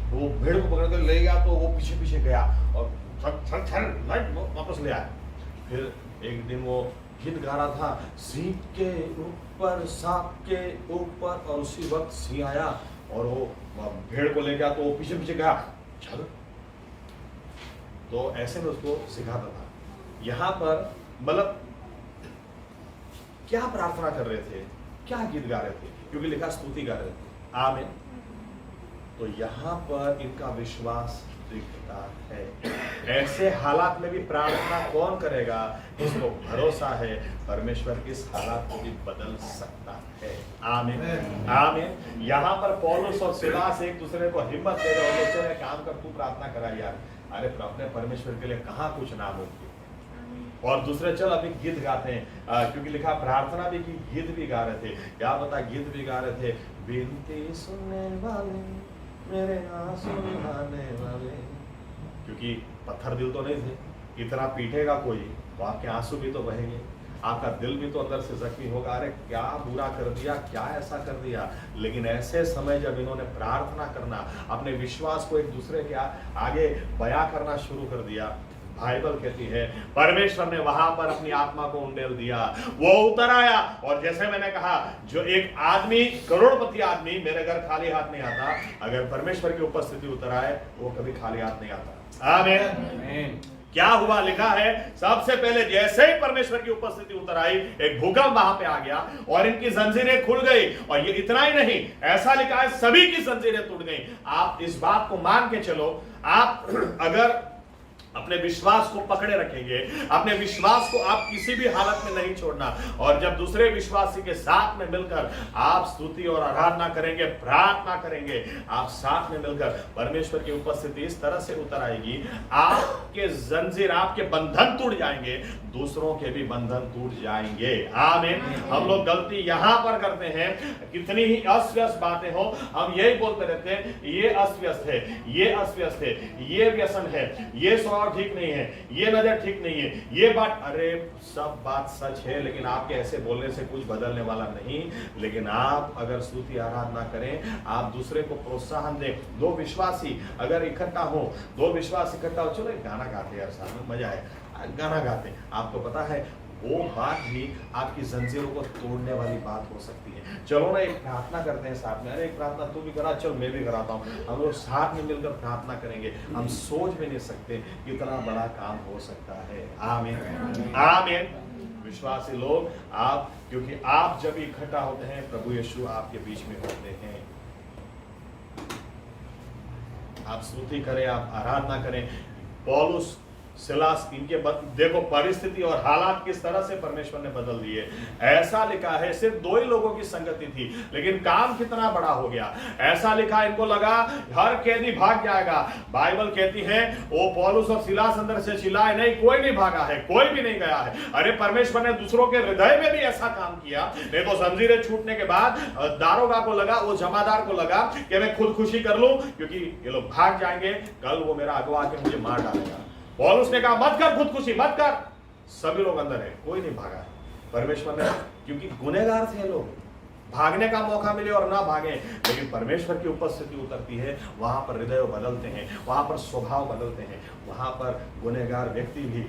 वो भेड़ को पकड़ कर ले गया, तो वो पीछे पीछे गया और वापस ले आया। फिर एक दिन वो गीत गा रहा था, सिंह के ऊपर सांप के ऊपर, और उसी वक्त सिंह आया और वो भेड़ को ले गया, तो वो पीछे पीछे गया, चल। तो ऐसे में उसको सिखाता था। यहाँ पर मतलब क्या प्रार्थना कर रहे थे, क्या गीत गा रहे थे, क्योंकि लिखा स्तुति गा रहे थे। आमीन। तो यहाँ पर इनका विश्वास दिखता है। ऐसे हालात में भी प्रार्थना कौन करेगा, इसको भरोसा है परमेश्वर इस हालात को भी बदल सकता है। आमीन आमीन। यहाँ पर पौलुस और सिलास एक दूसरे को हिम्मत दे रहे हो, चले काम कर, तू प्रार्थना करा यार, अरे अपने परमेश्वर के लिए कहाँ कुछ ना मुमकिन। और दूसरे चल अभी गीत गाते हैं, क्योंकि लिखा प्रार्थना भी की, गीत भी गा रहे थे। क्या बता, गीत भी गा रहे थे, विनती सुनने वाले मेरे आंसू बहाने वाले, क्योंकि पत्थर दिल तो नहीं थे, इतना पीटेगा कोई तो आपके आंसू भी तो बहेंगे, आपका दिल भी तो अंदर से जख्मी होगा, अरे क्या बुरा कर दिया, क्या ऐसा कर दिया। लेकिन ऐसे समय जब इन्होंने प्रार्थना करना, अपने विश्वास को एक दूसरे के आगे बयां करना शुरू कर दिया, बाइबल कहती है परमेश्वर ने वहां पर अपनी आत्मा को उंडेल दिया, वो उतर आया। और जैसे मैंने कहा, जो एक आदमी, करोड़पति आदमी मेरे घर खाली हाथ नहीं आता, अगर परमेश्वर की उपस्थिति उतर आए वो कभी खाली हाथ नहीं आता। आमीन। क्या हुआ, लिखा है सबसे पहले जैसे ही परमेश्वर की उपस्थिति उतर आई, एक भूकंप वहां पे आ गया और इनकी जंजीरें खुल गई। और ये इतना ही नहीं, ऐसा लिखा है सभी की जंजीरें टूट गई। आप इस बात को मान के चलो, आप अगर अपने विश्वास को पकड़े रखेंगे, अपने विश्वास को आप किसी भी हालत में नहीं छोड़ना, और जब दूसरे विश्वासी के साथ में मिलकर आप स्तुति और आराधना करेंगे, प्रार्थना करेंगे, आप साथ में मिलकर, परमेश्वर की उपस्थिति इस तरह से उतर आएगी, आपके जंजीर, आपके बंधन टूट जाएंगे, दूसरों के भी बंधन टूट जाएंगे। आमीन। हम लोग गलती यहां पर करते हैं, कितनी ही अस्त बातें हो, हम यही बोलते रहते हैं, ये अस्त है, ये अस्त है, ये व्यसन है, ये ठीक नहीं है, ये नजर ठीक नहीं है, ये बात, अरे सब बात सच है, लेकिन आपके ऐसे बोलने से कुछ बदलने वाला नहीं। लेकिन आप अगर स्तुति आराधना करें, आप दूसरे को प्रोत्साहन दें, दो विश्वासी अगर इकट्ठा हो, दो विश्वास इकट्ठा हो, चलो एक गाना गाते यार, साथ में मजा है, गाना गाते, आपको पता है वो बात भी आपकी जंजीरों को तोड़ने वाली बात हो सकती है। चलो ना एक प्रार्थना करते हैं साथ में, अरे एक प्रार्थना तू भी करा, चल मैं भी कराता हूँ, हम लोग साथ में मिलकर प्रार्थना करेंगे। हम सोच भी नहीं सकते कितना बड़ा काम हो सकता है। आमीन आमीन। विश्वासी लोग, आप, क्योंकि आप जब इकट्ठा होते हैं, प्रभु यीशु आपके बीच में होते हैं। आप स्तुति करें, आप आराधना करें। पौलुस सिलास इनके देखो परिस्थिति और हालात किस तरह से परमेश्वर ने बदल दिए। ऐसा लिखा है सिर्फ 2 ही लोगों की संगति थी, लेकिन काम कितना बड़ा हो गया। ऐसा लिखा इनको लगा हर कैदी भाग जाएगा। बाइबल कहती है वो पौलुस और सिलास अंदर से चिल्लाए, नहीं कोई नहीं भागा है, कोई भी नहीं गया है। अरे परमेश्वर ने दूसरों के हृदय में भी ऐसा काम किया। नहीं तो जंजीरें छूटने के बाद दारोगा को लगा, वो जमादार को लगा कि मैं खुद खुशी कर लूं, क्योंकि ये लोग भाग जाएंगे, कल वो मेरा अगवा के मुझे मार डालेगा। पौलुस ने कहा मत कर खुदकुशी मत कर। सभी लोग अंदर है, कोई नहीं भागा। परमेश्वर ने, क्योंकि गुनहगार थे लोग, भागने का मौका मिले और ना भागे, लेकिन परमेश्वर की उपस्थिति उतरती है, वहां पर हृदय बदलते हैं, वहां पर स्वभाव बदलते हैं, वहां पर गुनहगार व्यक्ति भी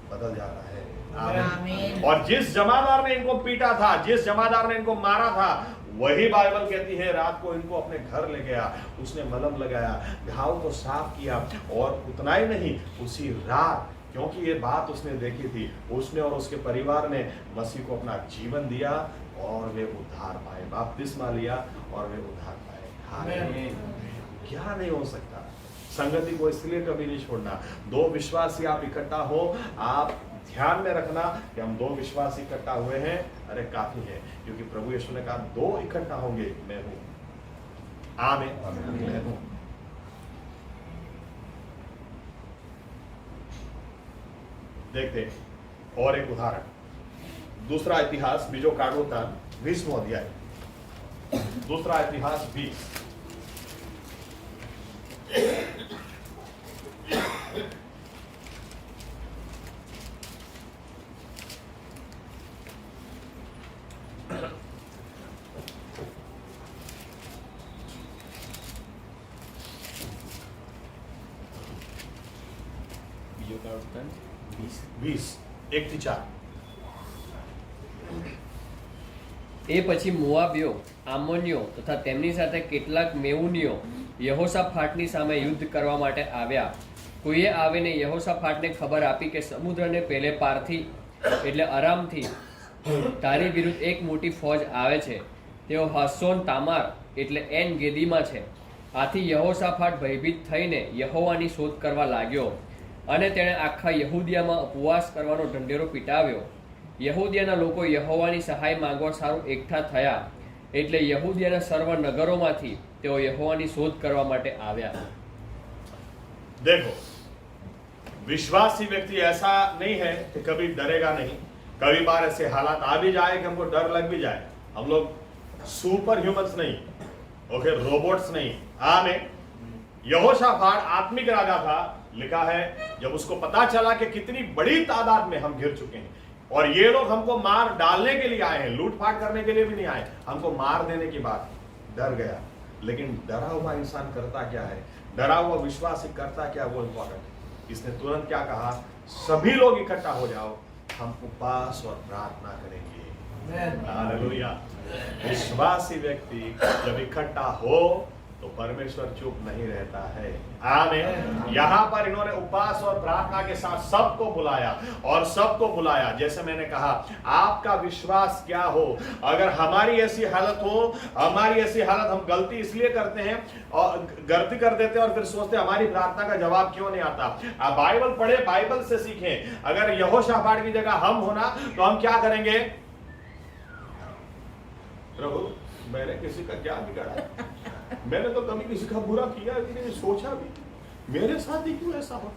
बदल जाता है। आमीन। और जिस जमादार ने इनको पीटा था, जिस जमादार ने इनको मारा था, वही बाइबल कहती है रात को इनको अपने घर ले गया, उसने मलहम लगाया, घाव को साफ किया, और उतना ही नहीं, उसी रात, क्योंकि ये बात उसने देखी थी, उसने और उसके परिवार ने मसीह को अपना जीवन दिया और वे उद्धार पाए, बपतिस्मा लिया और वे उद्धार पाए। क्या नहीं हो सकता। संगति को इसलिए कभी नहीं छोड़ना। 2 विश्वासी आप इकट्ठा हो, आप ध्यान में रखना कि हम 2 विश्वासी इकट्ठा हुए हैं, अरे काफी है, क्योंकि प्रभु यीशु ने कहा 2 इकट्ठा होंगे मैं हूं। आमीन। मैं हूं। देखते और एक उदाहरण, दूसरा इतिहास बीजो कागो का 20वां अध्याय, दूसरा इतिहास 20। બીજો કયો વૃત્તાંત? 20 1 થી 4। એ પછી મોઆબીઓ, આમોનીઓ તથા તેમની સાથે કેટલાક મેઉનીઓ યહોશાફાટની સામે યુદ્ધ કરવા માટે આવ્યા. કોઈએ આવીને યહોશાફાટને ખબર આપી કે સમુદ્રને પેલે પારથી એટલે અરામથી તારી વિરુદ્ધ એક મોટી ફૌજ આવે છે. તેઓ હાસોન તામાર એટલે એન ગેદીમાં છે. આથી યહોશાફાટ ભયભીત થઈને યહોવાની શોધ કરવા લાગ્યો અને તેણે આખા યહૂદિયામાં ઉપવાસ કરવાનો ઢંઢેરો પીટાવ્યો. યહૂદિયાના લોકો યહોવાની સહાય માંગવા સારું એકઠા થયા, એટલે યહૂદિયાના સર્વ નગરોમાંથી તેઓ યહોવાની શોધ કરવા માટે આવ્યા. देखो, विश्वासी व्यक्ति ऐसा नहीं है कि कभी डरेगा नहीं। कभी बार ऐसे हालात आ भी जाए कि हमको डर लग भी जाए। हम लोग सुपर ह्यूमंस नहीं, ओके, रोबोट्स नहीं। आमीन। यहोशाफाट आत्मिक राजा था। लिखा है जब उसको पता चला कि कितनी बड़ी तादाद में हम घिर चुके हैं और ये लोग हमको मार डालने के लिए आए हैं, लूटपाट करने के लिए भी नहीं आए, हमको मार देने की बात, डर गया। लेकिन डरा हुआ इंसान करता क्या है, डरा हुआ विश्वासी करता क्या, वो इंपॉर्टेंट है। इसने तुरंत क्या कहा, सभी लोग इकट्ठा हो जाओ, हम उपवास और प्रार्थना करेंगे। हालेलुया। विश्वासी व्यक्ति जब इकट्ठा हो तो परमेश्वर चुप नहीं रहता है। आमीन। यहाँ पर इन्होंने उपवास और प्रार्थना के साथ सबको बुलाया और सबको बुलाया। जैसे मैंने कहा, आपका विश्वास क्या हो। अगर हमारी ऐसी हालत हो, हमारी ऐसी हालत, हम गलती इसलिए करते हैं और गलती कर देते हैं और फिर सोचते हैं हमारी प्रार्थना का जवाब क्यों नहीं आता। आप बाइबल पढ़े, बाइबल से सीखें। अगर यहोशाफाट की जगह हम होना तो हम क्या करेंगे, प्रभु मैंने किसी का क्या बिगाड़ा, मैंने तो कभी किसी का बुरा किया भी नहीं, सोचा भी, मेरे साथ ही क्यों ऐसा हो।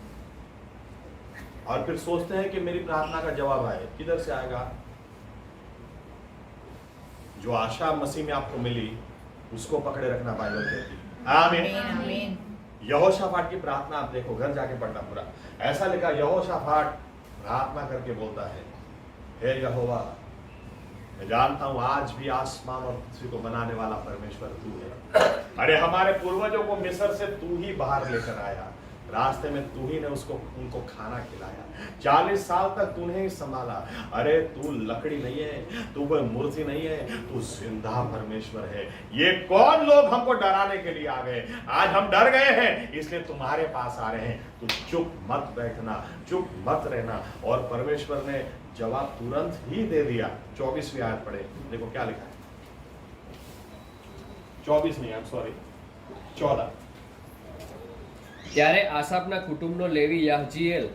और फिर सोचते हैं कि मेरी प्रार्थना का जवाब आए, किधर से आएगा। जो आशा मसीह में आपको मिली उसको पकड़े रखना, बाइबल कहती। आमीन। यहोशाफाट की प्रार्थना आप देखो, घर जाके पढ़ना पूरा। ऐसा लिखा, यहोशाफाट प्रार्थना करके बोलता है, हे यहोवा, मैं जानता हूं आज भी आसमान और पृथ्वी को बनाने वाला परमेश्वर तू है। अरे हमारे पूर्वजों को मिस्र से तू ही बाहर लेकर आया, रास्ते में तू ही ने उनको खाना खिलाया, 40 साल तक तूने ही संभाला। अरे तू लकड़ी नहीं है, तू कोई मूर्ति नहीं है, तू जिंदा परमेश्वर है। ये कौन लोग हमको डराने के लिए आ गए, आज हम डर गए हैं इसलिए तुम्हारे पास आ रहे हैं। तू चुप मत बैठना, चुप मत रहना। और परमेश्वर ने जवाब तुरंत ही दे दिया। 24वीं आयत पढ़े, देखो क्या लिखा है। 24 नहीं, आई एम सॉरी, 14। ત્યારે આસાપના કુટુંબનો લેવી યાહજીએલ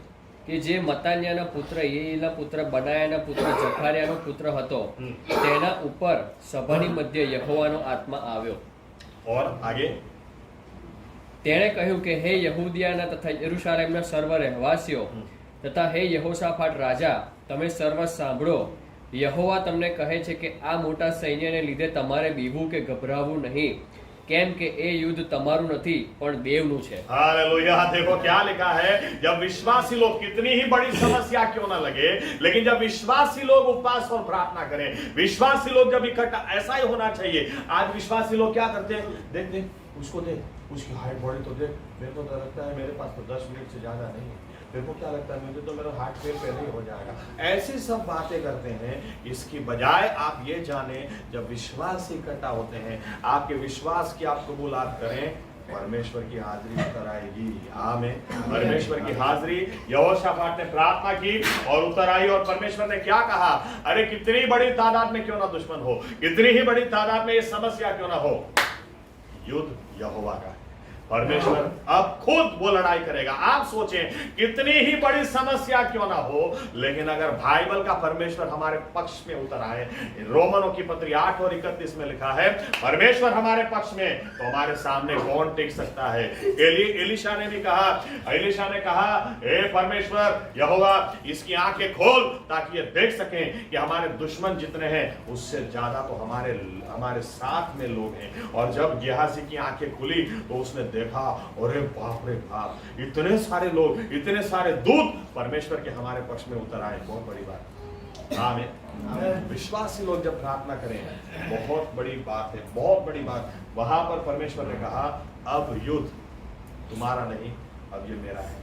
કે જે મતાન્યાના પુત્ર યેલના પુત્ર બનાયાના પુત્ર જખારિયાનો પુત્ર હતો તેના ઉપર સભાની મધ્ય યહોવાનો આત્મા આવ્યો. और आगे તેણે કહ્યું કે હે યહૂદિયાના તથા યરૂશાલેમના સર્વ રહેવાસીઓ તથા હે યહોશાફાટ રાજા, તમે સર્વ સાંભળો. યહોવા તમને કહે છે કે આ મોટા સૈન્યને લીધે તમારે બીવું કે ગભરાવું નહીં, કેમ કે એ યુદ્ધ તમારું નથી પણ દેવનું છે. हालेलुया. देखो क्या लिखा है, जब विश्वासी लोग कितनी ही बड़ी समस्या क्यों ना लगे, लेकिन जब विश्वासी लोग उपवास और प्रार्थना करें, विश्वासी लोग जब इकट्ठा, ऐसा ही होना चाहिए. आज विश्वासी लोग क्या करते हैं, देख देख उसको देख, उसकी हाइट बॉडी तो देख, मेरे को तो लगता है मेरे पास तो 10 मिनट से ज्यादा नहीं है, मेरे को क्या लगता है मुझे तो मेरा हार्ट फेल पहले ही हो जाएगा. ऐसी सब बातें करते हैं. इसकी बजाय आप ये जाने, जब विश्वास इकट्ठा होते हैं, आपके विश्वास की आप कबूलात करें, परमेश्वर की हाजिरी उतर आएगी. आमीन. परमेश्वर की हाजिरी. यहोशाफाट ने प्रार्थना की और उतर आई. और परमेश्वर ने क्या कहा, अरे कितनी बड़ी तादाद में क्यों ना दुश्मन हो, कितनी ही बड़ी तादाद में ये समस्या क्यों ना हो, युद्ध यहोवा का है. परमेश्वर अब खुद वो लड़ाई करेगा. आप सोचें कितनी ही बड़ी समस्या क्यों ना हो, लेकिन अगर बाइबल का परमेश्वर हमारे पक्ष में उतर आए, रोमनों की पत्री 8 और 31 में लिखा है, परमेश्वर हमारे पक्ष में, तो हमारे सामने कौन टिक सकता है. एलिशा ने भी कहा, एलिशा ने कहा, हे परमेश्वर यहोवा, इसकी आंखें खोल ताकि ये देख सकें कि हमारे दुश्मन जितने हैं उससे ज्यादा तो हमारे साथ में लोग हैं. और जब गेहाजी की आंखें खुली तो उसने देखा, अरे बाप रे बाप, इतने सारे लोग, इतने सारे दूत परमेश्वर के हमारे पक्ष में उतर आए. बहुत बड़ी बात. आमीन. विश्वासी लोग जब प्रार्थना करें, बहुत बड़ी बात है, बहुत बड़ी बात. वहां पर परमेश्वर ने कहा, अब युद्ध तुम्हारा नहीं, अब ये मेरा है.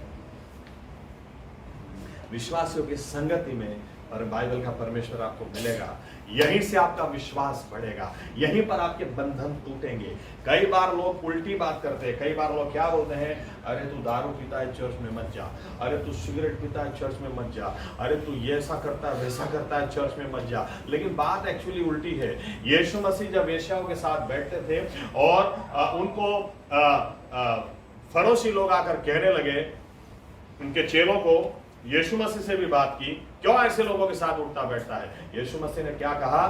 विश्वासियों की संगति में और बाइबल का परमेश्वर आपको मिलेगा. यहीं से आपका विश्वास बढ़ेगा, यहीं पर आपके बंधन टूटेंगे. कई बार लोग उल्टी बात करते हैं. कई बार लोग क्या बोलते हैं, अरे तू दारू पीता है चर्च में मत जा, अरे तू सिगरेट पीता है चर्च में मत जा, अरे तू ये ऐसा करता है वैसा करता है चर्च में मत जा. लेकिन बात एक्चुअली उल्टी है. यीशु मसीह जब वेश्याओं के साथ बैठते थे और उनको फरोशी लोग आकर कहने लगे, उनके चेलों को, यीशु मसीह से भी बात की, क्यों ऐसे लोगों के साथ उठता बैठता है. यीशु मसीह ने क्या कहा,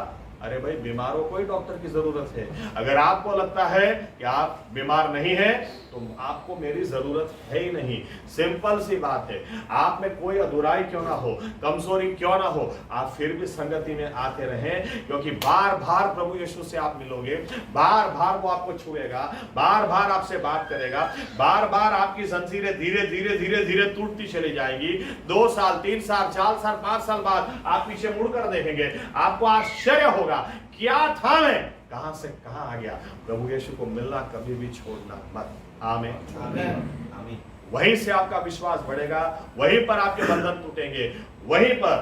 अरे भाई बीमारों को ही डॉक्टर की जरूरत है. अगर आपको लगता है कि आप बीमार नहीं हैं तो आपको मेरी जरूरत है ही नहीं. सिंपल सी बात है. आप में कोई अधूराई क्यों ना हो, कमजोरी क्यों ना हो, आप फिर भी संगति में आते रहें, क्योंकि बार बार प्रभु यीशु से आप मिलोगे, बार बार वो आपको छुएगा, बार बार आपसे बात करेगा, बार बार आपकी जंजीरें धीरे धीरे धीरे धीरे टूटती चली जाएगी. 2 साल 3 साल 4 साल 5 साल बाद आप पीछे मुड़कर देखेंगे, आपको आश्चर्य होगा, क्या था मैं, कहां से कहां आ गया. प्रभु यीशु को मिलना कभी भी छोड़ना मत. आमीन. आमीन. वहीं से आपका विश्वास बढ़ेगा, वहीं पर आपके बंधन टूटेंगे, वहीं पर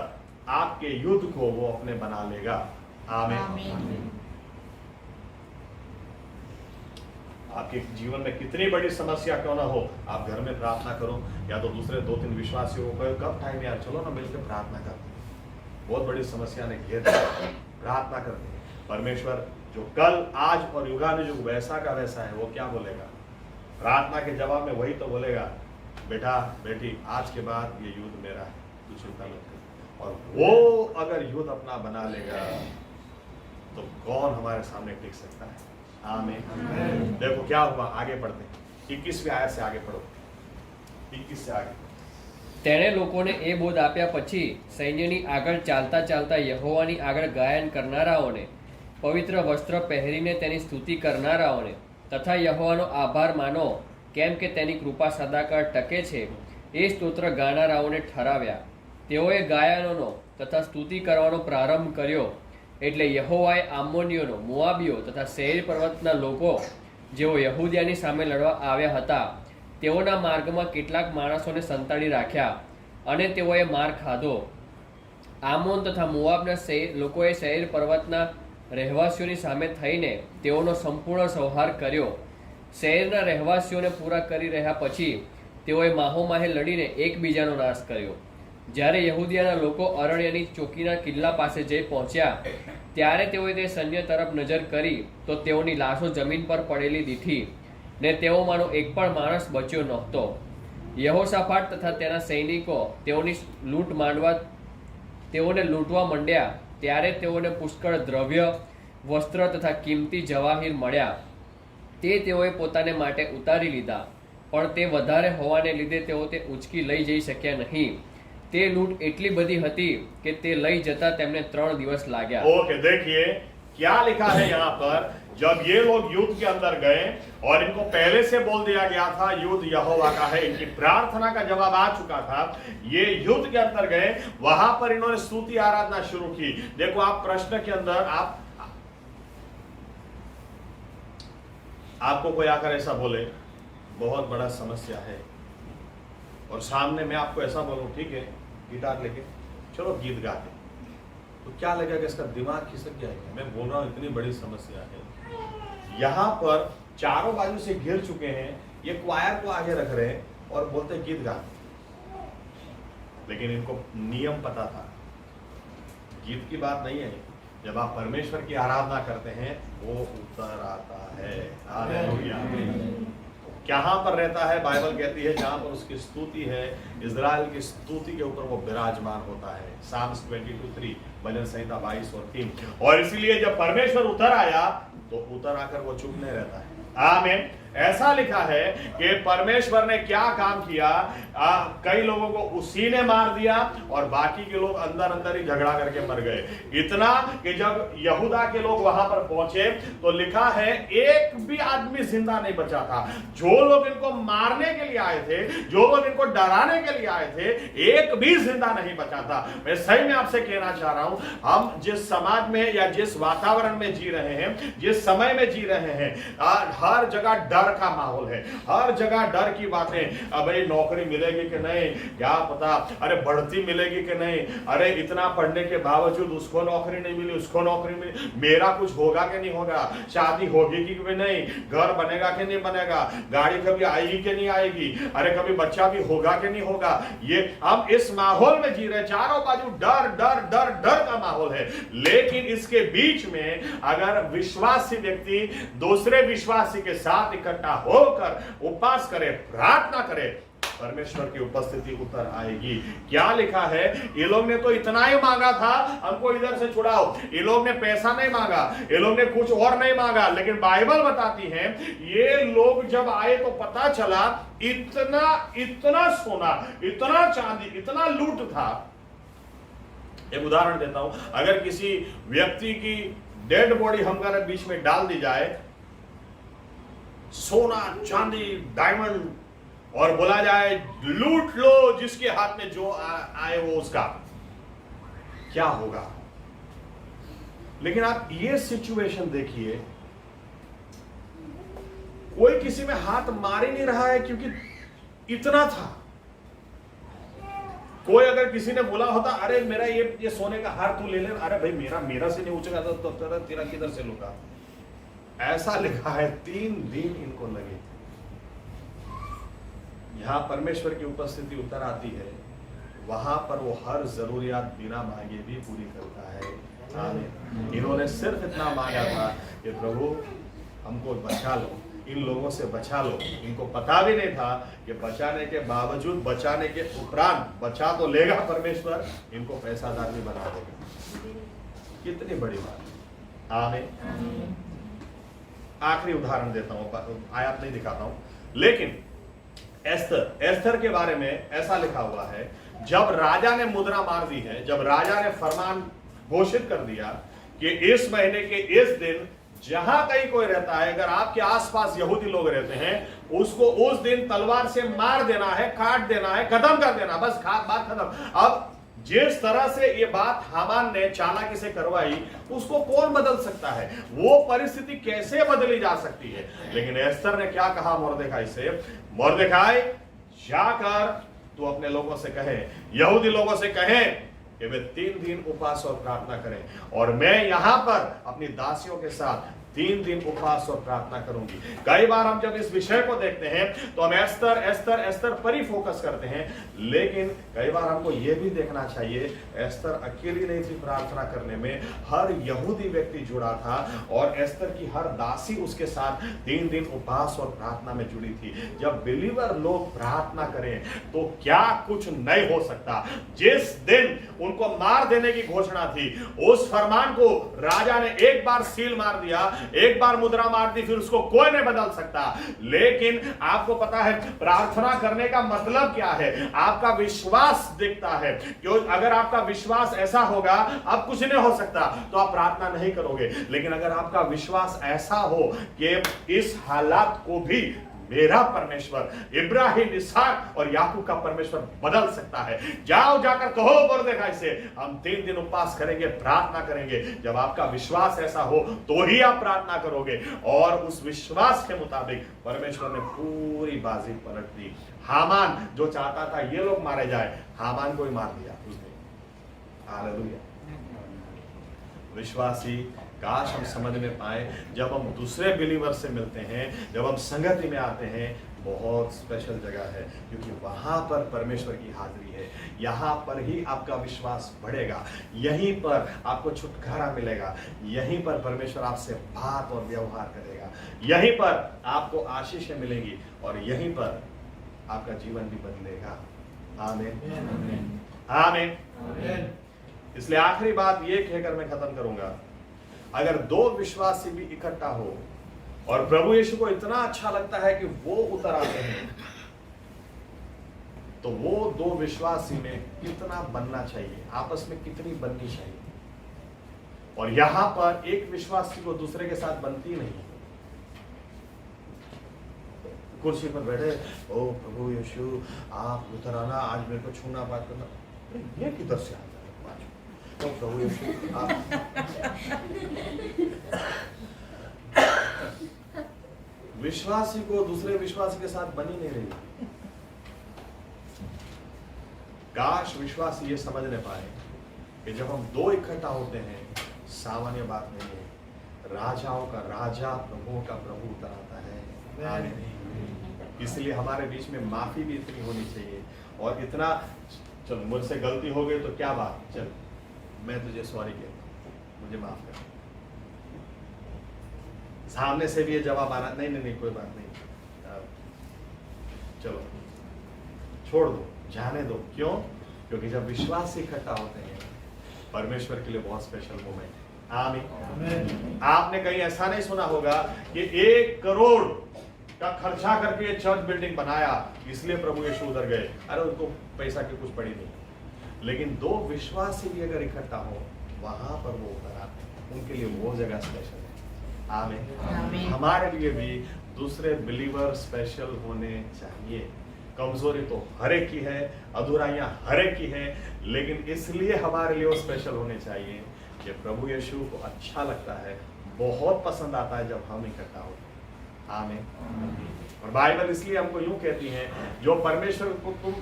आपके युद्ध को वो अपने बना लेगा. आमीन. आपके जीवन में कितनी बड़ी समस्या क्यों ना हो, आप घर में प्रार्थना करो, या तो दूसरे 2-3 विश्वासियों को कहो, कब टाइम यार चलो ना मिलकर प्रार्थना करते. बहुत बड़ी समस्या ने घेर लिया, प्रार्थना करते हैं. परमेश्वर जो कल आज और युगानुयुग वैसा का वैसा है, वो क्या बोलेगा, प्रार्थना के जवाब में वही तो बोलेगा, बेटा बेटी आज के बाद ये युद्ध मेरा है, तू चिंता मत कर. और वो अगर युद्ध अपना बना लेगा तो कौन हमारे सामने टिक सकता है. आमीन. देखो क्या हुआ, आगे पढ़ते हैं. 21वीं आयत से आगे पढ़ो. 21 से आगे. તેણે લોકોને એ બોધ આપ્યા પછી સૈન્યની આગળ ચાલતા ચાલતા યહોવાની આગળ ગાયન કરનારાઓને, પવિત્ર વસ્ત્ર પહેરીને તેની સ્તુતિ કરનારાઓને તથા યહોવાનો આભાર માનો, કેમ કે તેની કૃપા સદાકાળ ટકે છે, એ સ્તોત્ર ગાનારાઓને ઠરાવ્યા. તેઓએ ગાયનોનો તથા સ્તુતિ કરવાનો પ્રારંભ કર્યો. એટલે યહોવાએ આમોનીઓનો, મોઆબીઓ તથા સેઈર પર્વતના લોકો, જેઓ યહૂદિયાની સામે લડવા આવ્યા હતા, તેઓના માર્ગમાં કેટલાક માણસોને સંતાડી રાખ્યા અને તેઓએ માર ખાધો. આમોન તથા મોઆબના લોકોએ સેઈર પર્વતના રહેવાસીઓની સામે થઈને તેઓનો સંપૂર્ણ સંહાર કર્યો. શહેરના રહેવાસીઓને પૂરા કરી રહ્યા પછી તેઓએ માહોમાહે લડીને એકબીજાનો નાશ કર્યો. જ્યારે યહૂદિયાના લોકો અરણ્યની ચોકીના કિલ્લા પાસે જઈ પહોંચ્યા ત્યારે તેઓએ તે સૈન્ય તરફ નજર કરી તો તેઓની લાશો જમીન પર પડેલી દીઠી ને તેઓમાંનો એક પણ માણસ બચ્યો નહોતો. યહોશાફાટ તથા તેના સૈનિકો તેઓને લૂંટવા માંડ્યા, ત્યારે તેઓને પુષ્કળ દ્રવ્ય, વસ્ત્ર તથા કિંમતી જવાહીર મળ્યા. તેઓએ પોતાને માટે ઉતારી લીધા, પણ તે વધારે હોવાને લીધે તેઓ તે ઉંચકી લઈ જઈ શક્યા નહીં. તે લૂંટ એટલી બધી હતી કે તે લઈ જતા તેમને 3 દિવસ લાગ્યા. ओके, देखिए क्या लिखा है यहाँ पर. जब ये लोग युद्ध के अंदर गए और इनको पहले से बोल दिया गया था युद्ध यहोवा का है, इनकी प्रार्थना का जवाब आ चुका था, ये युद्ध के अंदर गए, वहां पर इन्होंने स्तुति आराधना शुरू की. देखो, आप प्रश्न के अंदर आपको कोई आकर ऐसा बोले बहुत बड़ा समस्या है, और सामने मैं आपको ऐसा बोलूं, ठीक है गिटार लेके चलो गीत गाते, तो क्या लगेगा? इसका दिमाग खिसक जाएगा. मैं बोल रहा हूं इतनी बड़ी समस्या है. यहां पर चारों बाजू से घिर चुके हैं, ये क्वायर को आगे रख रहे हैं और बोलते गीत गा. लेकिन इनको नियम पता था, गीत की बात नहीं है. जब आप परमेश्वर की आराधना करते हैं वो उतर आता है. हालेलुया. कहां पर रहता है? बाइबल कहती है जहां पर उसकी स्तुति है, इज़राइल की स्तुति के ऊपर वो विराजमान होता है. साम्स 22:3, भजन संहिता 22 और 3. और इसीलिए जब परमेश्वर उतर आया तो उतर आकर वो चुप नहीं रहता है. आमीन. ऐसा लिखा है कि परमेश्वर ने क्या काम किया, कई लोगों को उसी ने मार दिया और बाकी के लोग अंदर अंदर ही झगड़ा करके मर गए. इतना कि जब यहूदा के लोग वहां पर पहुंचे तो लिखा है एक भी आदमी जिंदा नहीं बचा था. जो लोग इनको मारने के लिए आए थे, जो लोग इनको डराने के लिए आए थे, एक भी जिंदा नहीं बचा था. मैं सही में आपसे कहना चाह रहा हूं, हम जिस समाज में या जिस वातावरण में जी रहे हैं, जिस समय में जी रहे हैं, हर जगह डर का माहौल है. हर जगह डर की बातें. अबे नौकरी मिलेगी कि नहीं, क्या पता, अरे बढ़ती मिलेगी कि नहीं, अरे इतना पढ़ने के बावजूद उसको नौकरी नहीं मिली, उसको नौकरी मिली, मेरा कुछ होगा कि नहीं होगा, शादी होगी कि नहीं, घर बनेगा कि नहीं बनेगा, गाड़ी कभी आएगी कि नहीं आएगी, अरे कभी बच्चा भी होगा कि नहीं होगा. ये हम इस माहौल में जी रहे, चारों बाजू डर डर डर डर का माहौल है. लेकिन इसके बीच में अगर विश्वासी व्यक्ति दूसरे विश्वासी के साथ इकट्ठा होकर उपवास करे, प्रार्थना करे, परमेश्वर की उपस्थिति उतर आएगी. क्या लिखा है? ये लोग ने तो इतना ही मांगा था, हमको इधर से छुड़ाओ. ये लोग ने पैसा नहीं मांगा, ये लोग ने कुछ और नहीं मांगा. लेकिन बाइबल बताती है ये लोग जब आए तो पता चला इतना इतना सोना, इतना चांदी, इतना लूट था. एक उदाहरण देता हूं. अगर किसी व्यक्ति की डेड बॉडी हमारे बीच में डाल दी जाए, सोना चांदी डायमंड, और बोला जाए लूट लो जिसके हाथ में जो आए वो उसका, क्या होगा? लेकिन आप ये सिचुएशन देखिए, कोई किसी में हाथ मार ही नहीं रहा है क्योंकि इतना था. कोई अगर किसी ने बोला होता अरे मेरा ये सोने का हार तू ले ले, अरे भाई मेरा से नहीं उचका था तो तेरा किधर से लूंगा. ऐसा लिखा है 3 दिन इनको लगे. यहां परमेश्वर की उपस्थिति उतर आती है, वहां पर वो हर जरूरियात बिना मांगे भी पूरी करता है. आमीन. इन्होंने सिर्फ इतना मांगा था कि प्रभु हमको बचा लो, इन लोगों से बचा लो. इनको पता भी नहीं था कि बचाने के बावजूद, बचाने के उपरांत, बचा तो लेगा परमेश्वर, इनको पैसादार भी बना देगा. कितनी बड़ी बात. आमीन. आखिरी उदाहरण देता हूं, आयत नहीं दिखाता हूं, लेकिन एस्थर के बारे में ऐसा लिखा हुआ है, जब राजा ने मुद्रा मार दी है, जब राजा ने फरमान घोषित कर दिया कि इस महीने के इस दिन जहां कहीं कोई रहता है, अगर आपके आसपास यहूदी लोग रहते हैं, उसको उस दिन तलवार से मार देना है, काट देना है, खत्म कर देना, बस बात खत्म. अब जिस तरह से ये बात हामान ने चालाकी से करवाई, उसको कौन बदल सकता है? वो परिस्थिति कैसे बदली जा सकती है? लेकिन एस्थर ने क्या कहा मोर्देखाई से? मोर्देखाई जाकर तू अपने लोगों से कहे, यहूदी लोगों से कहे कि वे 3 दिन उपवास और प्रार्थना करें, और मैं यहां पर अपनी दासियों के साथ 3 दिन उपवास और प्रार्थना करूंगी। कई बार हम जब इस विषय को देखते हैं तो हम एस्तर एस्तर एस्तर पर ही फोकस करते हैं, लेकिन कई बार हमको यह भी देखना चाहिए एस्तर अकेली नहीं थी प्रार्थना करने में, हर यहूदी व्यक्ति जुड़ा था और एस्तर की हर दासी उसके साथ 3 दिन उपवास और प्रार्थना में जुड़ी थी। जब बिलीवर लोग प्रार्थना करें तो क्या कुछ नहीं हो सकता। जिस दिन उनको मार देने की घोषणा थी, उस फरमान को राजा ने एक बार सील मार दिया, एक बार मुद्रा मार दी, फिर उसको कोई नहीं बदल सकता। लेकिन आपको पता है प्रार्थना करने का मतलब क्या है? आपका विश्वास दिखता है। क्यों? अगर आपका विश्वास ऐसा होगा अब कुछ नहीं हो सकता तो आप प्रार्थना नहीं करोगे, लेकिन अगर आपका विश्वास ऐसा हो कि इस हालात को भी मेरा परमेश्वर इब्राहिम, इसहाक और याकूब का परमेश्वर बदल सकता है, जाओ जाकर कहो मुर्देखाई से हम 3 दिन उपवास करेंगे, प्रार्थना करेंगे। जब आपका विश्वास ऐसा हो तो ही आप प्रार्थना करोगे, और उस विश्वास के मुताबिक परमेश्वर ने पूरी बाजी पलट दी। हामान जो चाहता था ये लोग मारे जाए, हामान को ही मार दिया उसने। हालेलुया। विश्वासी काश हम समझ में पाए, जब हम दूसरे बिलीवर से मिलते हैं, जब हम संगति में आते हैं, बहुत स्पेशल जगह है, क्योंकि वहां पर परमेश्वर की हाजिरी है। यहाँ पर ही आपका विश्वास बढ़ेगा, यहीं पर आपको छुटकारा मिलेगा, यहीं पर परमेश्वर आपसे बात और व्यवहार करेगा, यहीं पर आपको आशीषें मिलेंगी और यहीं पर आपका जीवन भी बदलेगा। आमीन, आमीन। इसलिए आखिरी बात ये कहकर मैं खत्म करूंगा, अगर 2 विश्वासी भी इकट्ठा हो और प्रभु यीशु को इतना अच्छा लगता है कि वो उतर आते हैं, तो वो 2 विश्वासी में कितना बनना चाहिए, आपस में कितनी बननी चाहिए। और यहां पर एक विश्वासी को दूसरे के साथ बनती नहीं। कुर्सी पर बैठे, ओ प्रभु यीशु आप उतर आना, आज मेरे को छूना बात करना, ये किधर से आता है? तो प्रभु यीशु विश्वासी को दूसरे विश्वासी के साथ बनी नहीं रही। काश विश्वासी ये समझने पाए कि जब हम 2 इकट्ठा होते हैं, सामान्य बात नहीं है, राजाओं का राजा प्रभुओं का प्रभु उतर आता है। इसलिए हमारे बीच में माफी भी इतनी होनी चाहिए, और इतना चल मुझसे गलती हो गई तो क्या बात, चल मैं तुझे सॉरी कहता हूं, मुझे माफ कर। सामने से भी ये जवाब आना, नहीं नहीं नहीं कोई बात नहीं, चलो छोड़ दो, जाने दो। क्यों? क्योंकि जब विश्वास इकट्ठा होते हैं, परमेश्वर के लिए बहुत स्पेशल मोमेंट है। आमीन। आपने कहीं ऐसा नहीं सुना होगा कि 1 करोड़ का खर्चा करके ये चर्च बिल्डिंग बनाया, इसलिए प्रभु यीशु उधर गए। अरे उनको पैसा की कुछ पड़ी नहीं, लेकिन 2 विश्वासी भी अगर इकट्ठा हो, वहां पर वो उतर आते हैं, उनके लिए वो जगह स्पेशल है। आमीन। हमारे लिए भी दूसरे बिलीवर स्पेशल होने चाहिए। कमजोरी तो हर एक की है, अधूराइयां हर एक की है, लेकिन इसलिए हमारे लिए वो स्पेशल होने चाहिए कि प्रभु यीशु को अच्छा लगता है, बहुत पसंद आता है जब हम इकट्ठा होते हैं। आमीन। और बाइबल इसलिए हमको यूं कहती है, जो परमेश्वर को तुम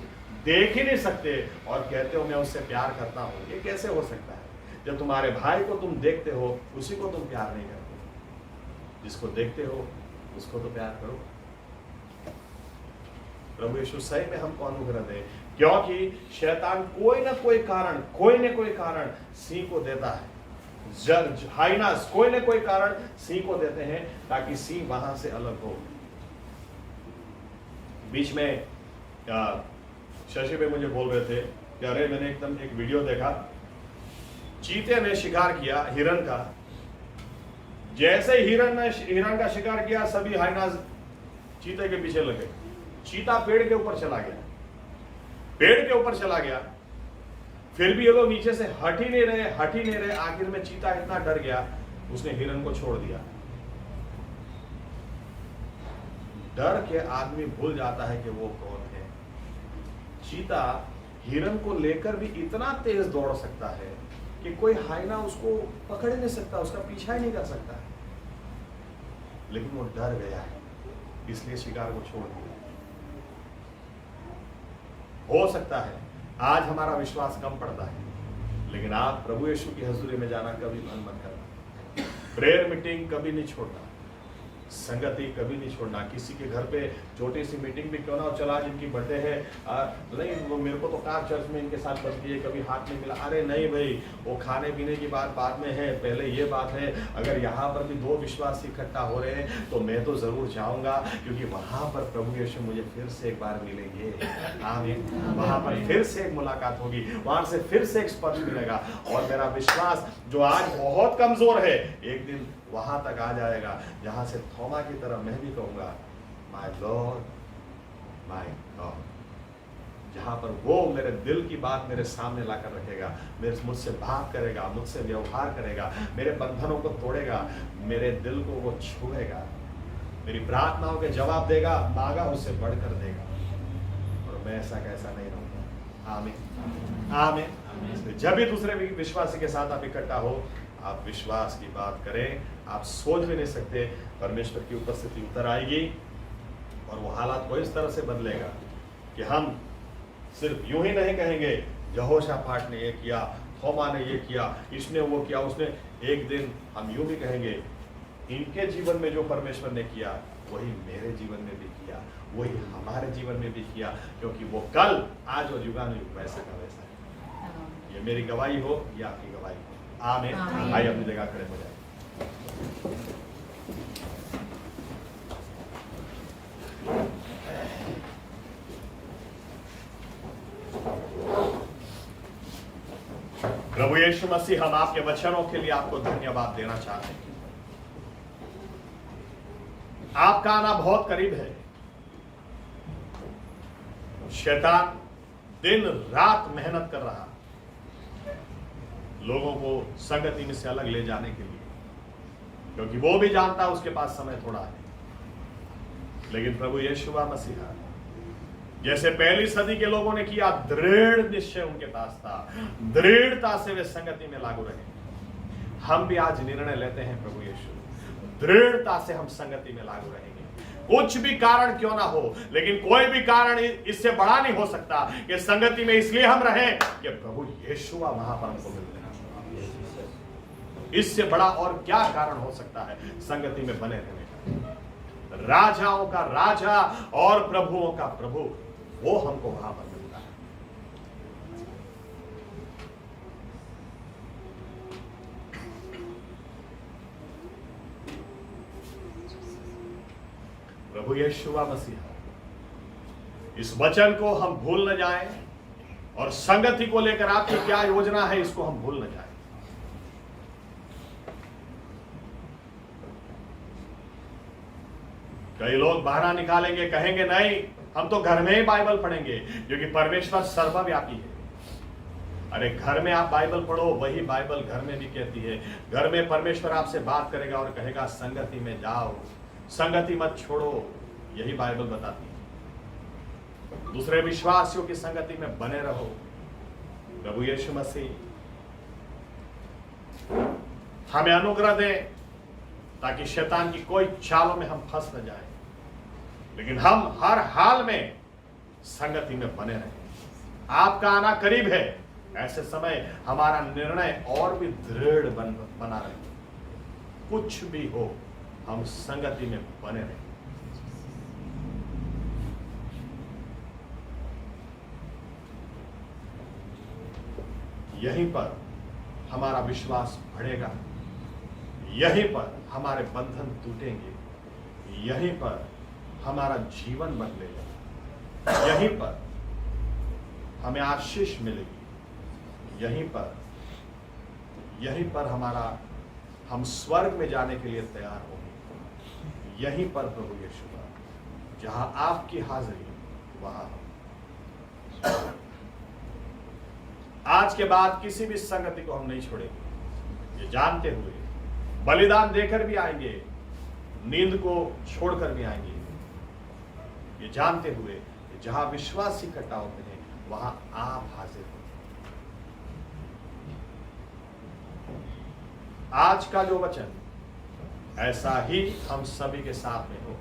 देख ही नहीं सकते और कहते हो मैं उससे प्यार करता हूं, ये कैसे हो सकता है? जब तुम्हारे भाई को तुम देखते हो, उसी को तुम प्यार नहीं करते। जिसको देखते हो उसको तो प्यार करो। प्रभु यीशु सही में हमको अनुग्रह दे, क्योंकि शैतान कोई ना कोई कारण सिंह को देता है। जज हाइनास कोई ना कोई कारण सिंह को देते हैं ताकि सिंह वहां से अलग हो। बीच में शशि भाई मुझे बोल रहे थे कि अरे मैंने एकदम एक वीडियो देखा, चीते ने शिकार किया हिरन का। जैसे हिरन का शिकार किया, सभी हाइनास चीते के पीछे लगे। चीता पेड़ के ऊपर चला गया, फिर भी ये लोग नीचे से हट ही नहीं रहे। आखिर में चीता इतना डर गया, उसने हिरन को छोड़ दिया। डर के आदमी भूल जाता है कि वो कौन है। चीता हिरन को लेकर भी इतना तेज दौड़ सकता है कि कोई हाइना उसको पकड़ नहीं सकता, उसका पीछा ही नहीं कर सकता है। लेकिन वो डर गया है, इसलिए शिकार को छोड़ दिया। हो सकता है आज हमारा विश्वास कम पड़ता है, लेकिन आप प्रभु यीशु की हजूरी में जाना कभी मन मत करना। प्रेयर मीटिंग कभी नहीं छोड़ना, संगति कभी नहीं छोड़ना। किसी के घर पे छोटी सी मीटिंग भी क्यों ना हो, चला आज इनकी बर्थडे है, नहीं वो मेरे को तो कार चर्च में इनके साथ बनती है, कभी हाथ नहीं मिला, अरे नहीं भाई, वो खाने पीने की बात बाद में है, पहले ये बात है। अगर यहाँ पर भी 2 विश्वासी इकट्ठा हो रहे हैं तो मैं तो जरूर जाऊंगा, क्योंकि वहां पर प्रभु यीशु मुझे फिर से एक बार मिलेंगे। आमीन। वहां पर फिर से एक मुलाकात होगी, वहां से फिर से एक स्पर्श मिलेगा, और मेरा विश्वास जो आज बहुत कमजोर है एक दिन वहां तक आ जाएगा, जहां से थोमा की तरह मैं भी कहूंगा माय लॉर्ड माय गॉड, जहां पर वो मेरे दिल की बात मेरे सामने लाकर रखेगा, मुझसे बात करेगा, मुझसे व्यवहार करेगा, मेरे बंधनों को तोड़ेगा, मेरे दिल को वो छुएगा, मेरी प्रार्थनाओं के जवाब देगा, मांगा उससे बढ़कर देगा, और मैं ऐसा कैसा नहीं रहूंगा। आमीन आमीन। जब भी दूसरे विश्वासी के साथ आप इकट्ठा हो, आप विश्वास की बात करें, आप सोच भी नहीं सकते परमेश्वर की उपस्थिति उतर आएगी, और वो हालात को इस तरह से बदलेगा कि हम सिर्फ यूं ही नहीं कहेंगे यहोशापाट ने ये किया, थोमा ने ये किया, इसने वो किया, उसने। एक दिन हम यूं भी कहेंगे इनके जीवन में जो परमेश्वर ने किया वही मेरे जीवन में भी किया, वही हमारे जीवन में भी किया, क्योंकि वो कल आज और युगानुयुग वैसा का वैसा है। ये मेरी गवाही हो, ये आपकी गवाही हो। आमीन। आइए अपनी जगह खड़े हो जाए। प्रभु यीशु मसीह, हम आपके वचनों के लिए आपको धन्यवाद देना चाहते हैं। आपका आना बहुत करीब है। शैतान दिन रात मेहनत कर रहा लोगों को संगति में से अलग ले जाने के लिए, क्योंकि वो भी जानता है उसके पास समय थोड़ा है। लेकिन प्रभु यीशु मसीहा, जैसे पहली सदी के लोगों ने किया, दृढ़ निश्चय उनके पास था, दृढ़ता से वे संगति में लागू रहे। हम भी आज निर्णय लेते हैं प्रभु यीशु, दृढ़ता से हम संगति में लागू रहेंगे। कुछ भी कारण क्यों ना हो, लेकिन कोई भी कारण इससे बड़ा नहीं हो सकता कि संगति में इसलिए हम रहें कि प्रभु यीशु वहां पर हमको मिलते हैं। इससे बड़ा और क्या कारण हो सकता है संगति में बने रहने का? राजाओं का राजा और प्रभुओं का प्रभु, वो हमको वहां पर मिलता है। प्रभु यीशु मसीह, इस वचन को हम भूल न जाएं, और संगति को लेकर आपकी क्या योजना है इसको हम भूल न जाएं। कई लोग बहाना निकालेंगे, कहेंगे नहीं हम तो घर में ही बाइबल पढ़ेंगे, क्योंकि परमेश्वर सर्वव्यापी है। अरे घर में आप बाइबल पढ़ो, वही बाइबल घर में भी कहती है। घर में परमेश्वर आपसे बात करेगा और कहेगा संगति में जाओ, संगति मत छोड़ो, यही बाइबल बताती है। दूसरे विश्वासियों की संगति में बने रहो। प्रभु यीशु मसीह हमें अनुग्रह दे, ताकि शैतान की कोई चालों में हम फंस न जाएं, लेकिन हम हर हाल में संगति में बने रहें। आपका आना करीब है, ऐसे समय हमारा निर्णय और भी दृढ़ बना रहे। कुछ भी हो, हम संगति में बने रहें। यहीं पर हमारा विश्वास बढ़ेगा, यहीं पर हमारे बंधन टूटेंगे, यहीं पर हमारा जीवन बदलेगा, यहीं पर हमें आशीष मिलेगी, यहीं पर हम स्वर्ग में जाने के लिए तैयार होंगे। यहीं पर प्रभु यीशु, जहां आपकी हाजिरी वहां हम। आज के बाद किसी भी संगति को हम नहीं छोड़ेंगे, ये जानते हुए बलिदान देकर भी आएंगे, नींद को छोड़कर भी आएंगे, ये जानते हुए कि जहां विश्वास इकट्ठा होते हैं वहां आप हाजिर हो। आज का जो वचन ऐसा ही हम सभी के साथ में हो,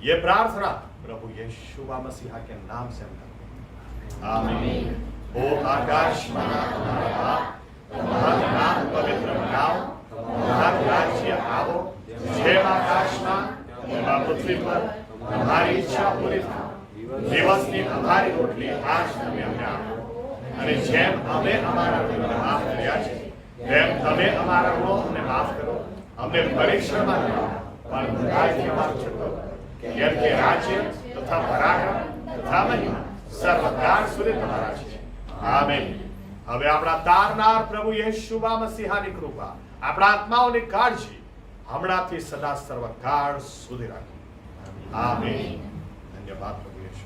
ये प्रार्थना प्रभु यीशु मसीहा के नाम से हम करते हैं। आमीन। ओ आकाश मना तुम्हारा बाप, तुम्हारा नाम पवित्र बनाओ, तुम्हारा તમારું રાજ્ય આવો, જેમ આકાશમાં એમાં પૃથ્વી પર તમારી ઈચ્છા પૂરી થાય. દિવસની અમારી રોટલી આજ તમે અમને આપો, અને જેમ અમે અમારા ઋણને માફ કર્યા છે તેમ તમે અમારા ઋણો અમને માફ કરો. અમને પરીક્ષણમાં ન લાવો, પણ બુરાઈથી અમારું છૂટો કરો. કેમ કે રાજ્ય તથા પરાક્રમ તથા મહિમા સર્વકાળ સુધી તમારા છે. આમેન. હવે આપણા તારનાર પ્રભુ યેશુવા મસીહાની કૃપા, આપણા આત્માઓની કાળજી હમણાંથી સદા સર્વકાળ સુધી રાખો. આમેન. ધન્યવાદ પ્રભુ યેશુ.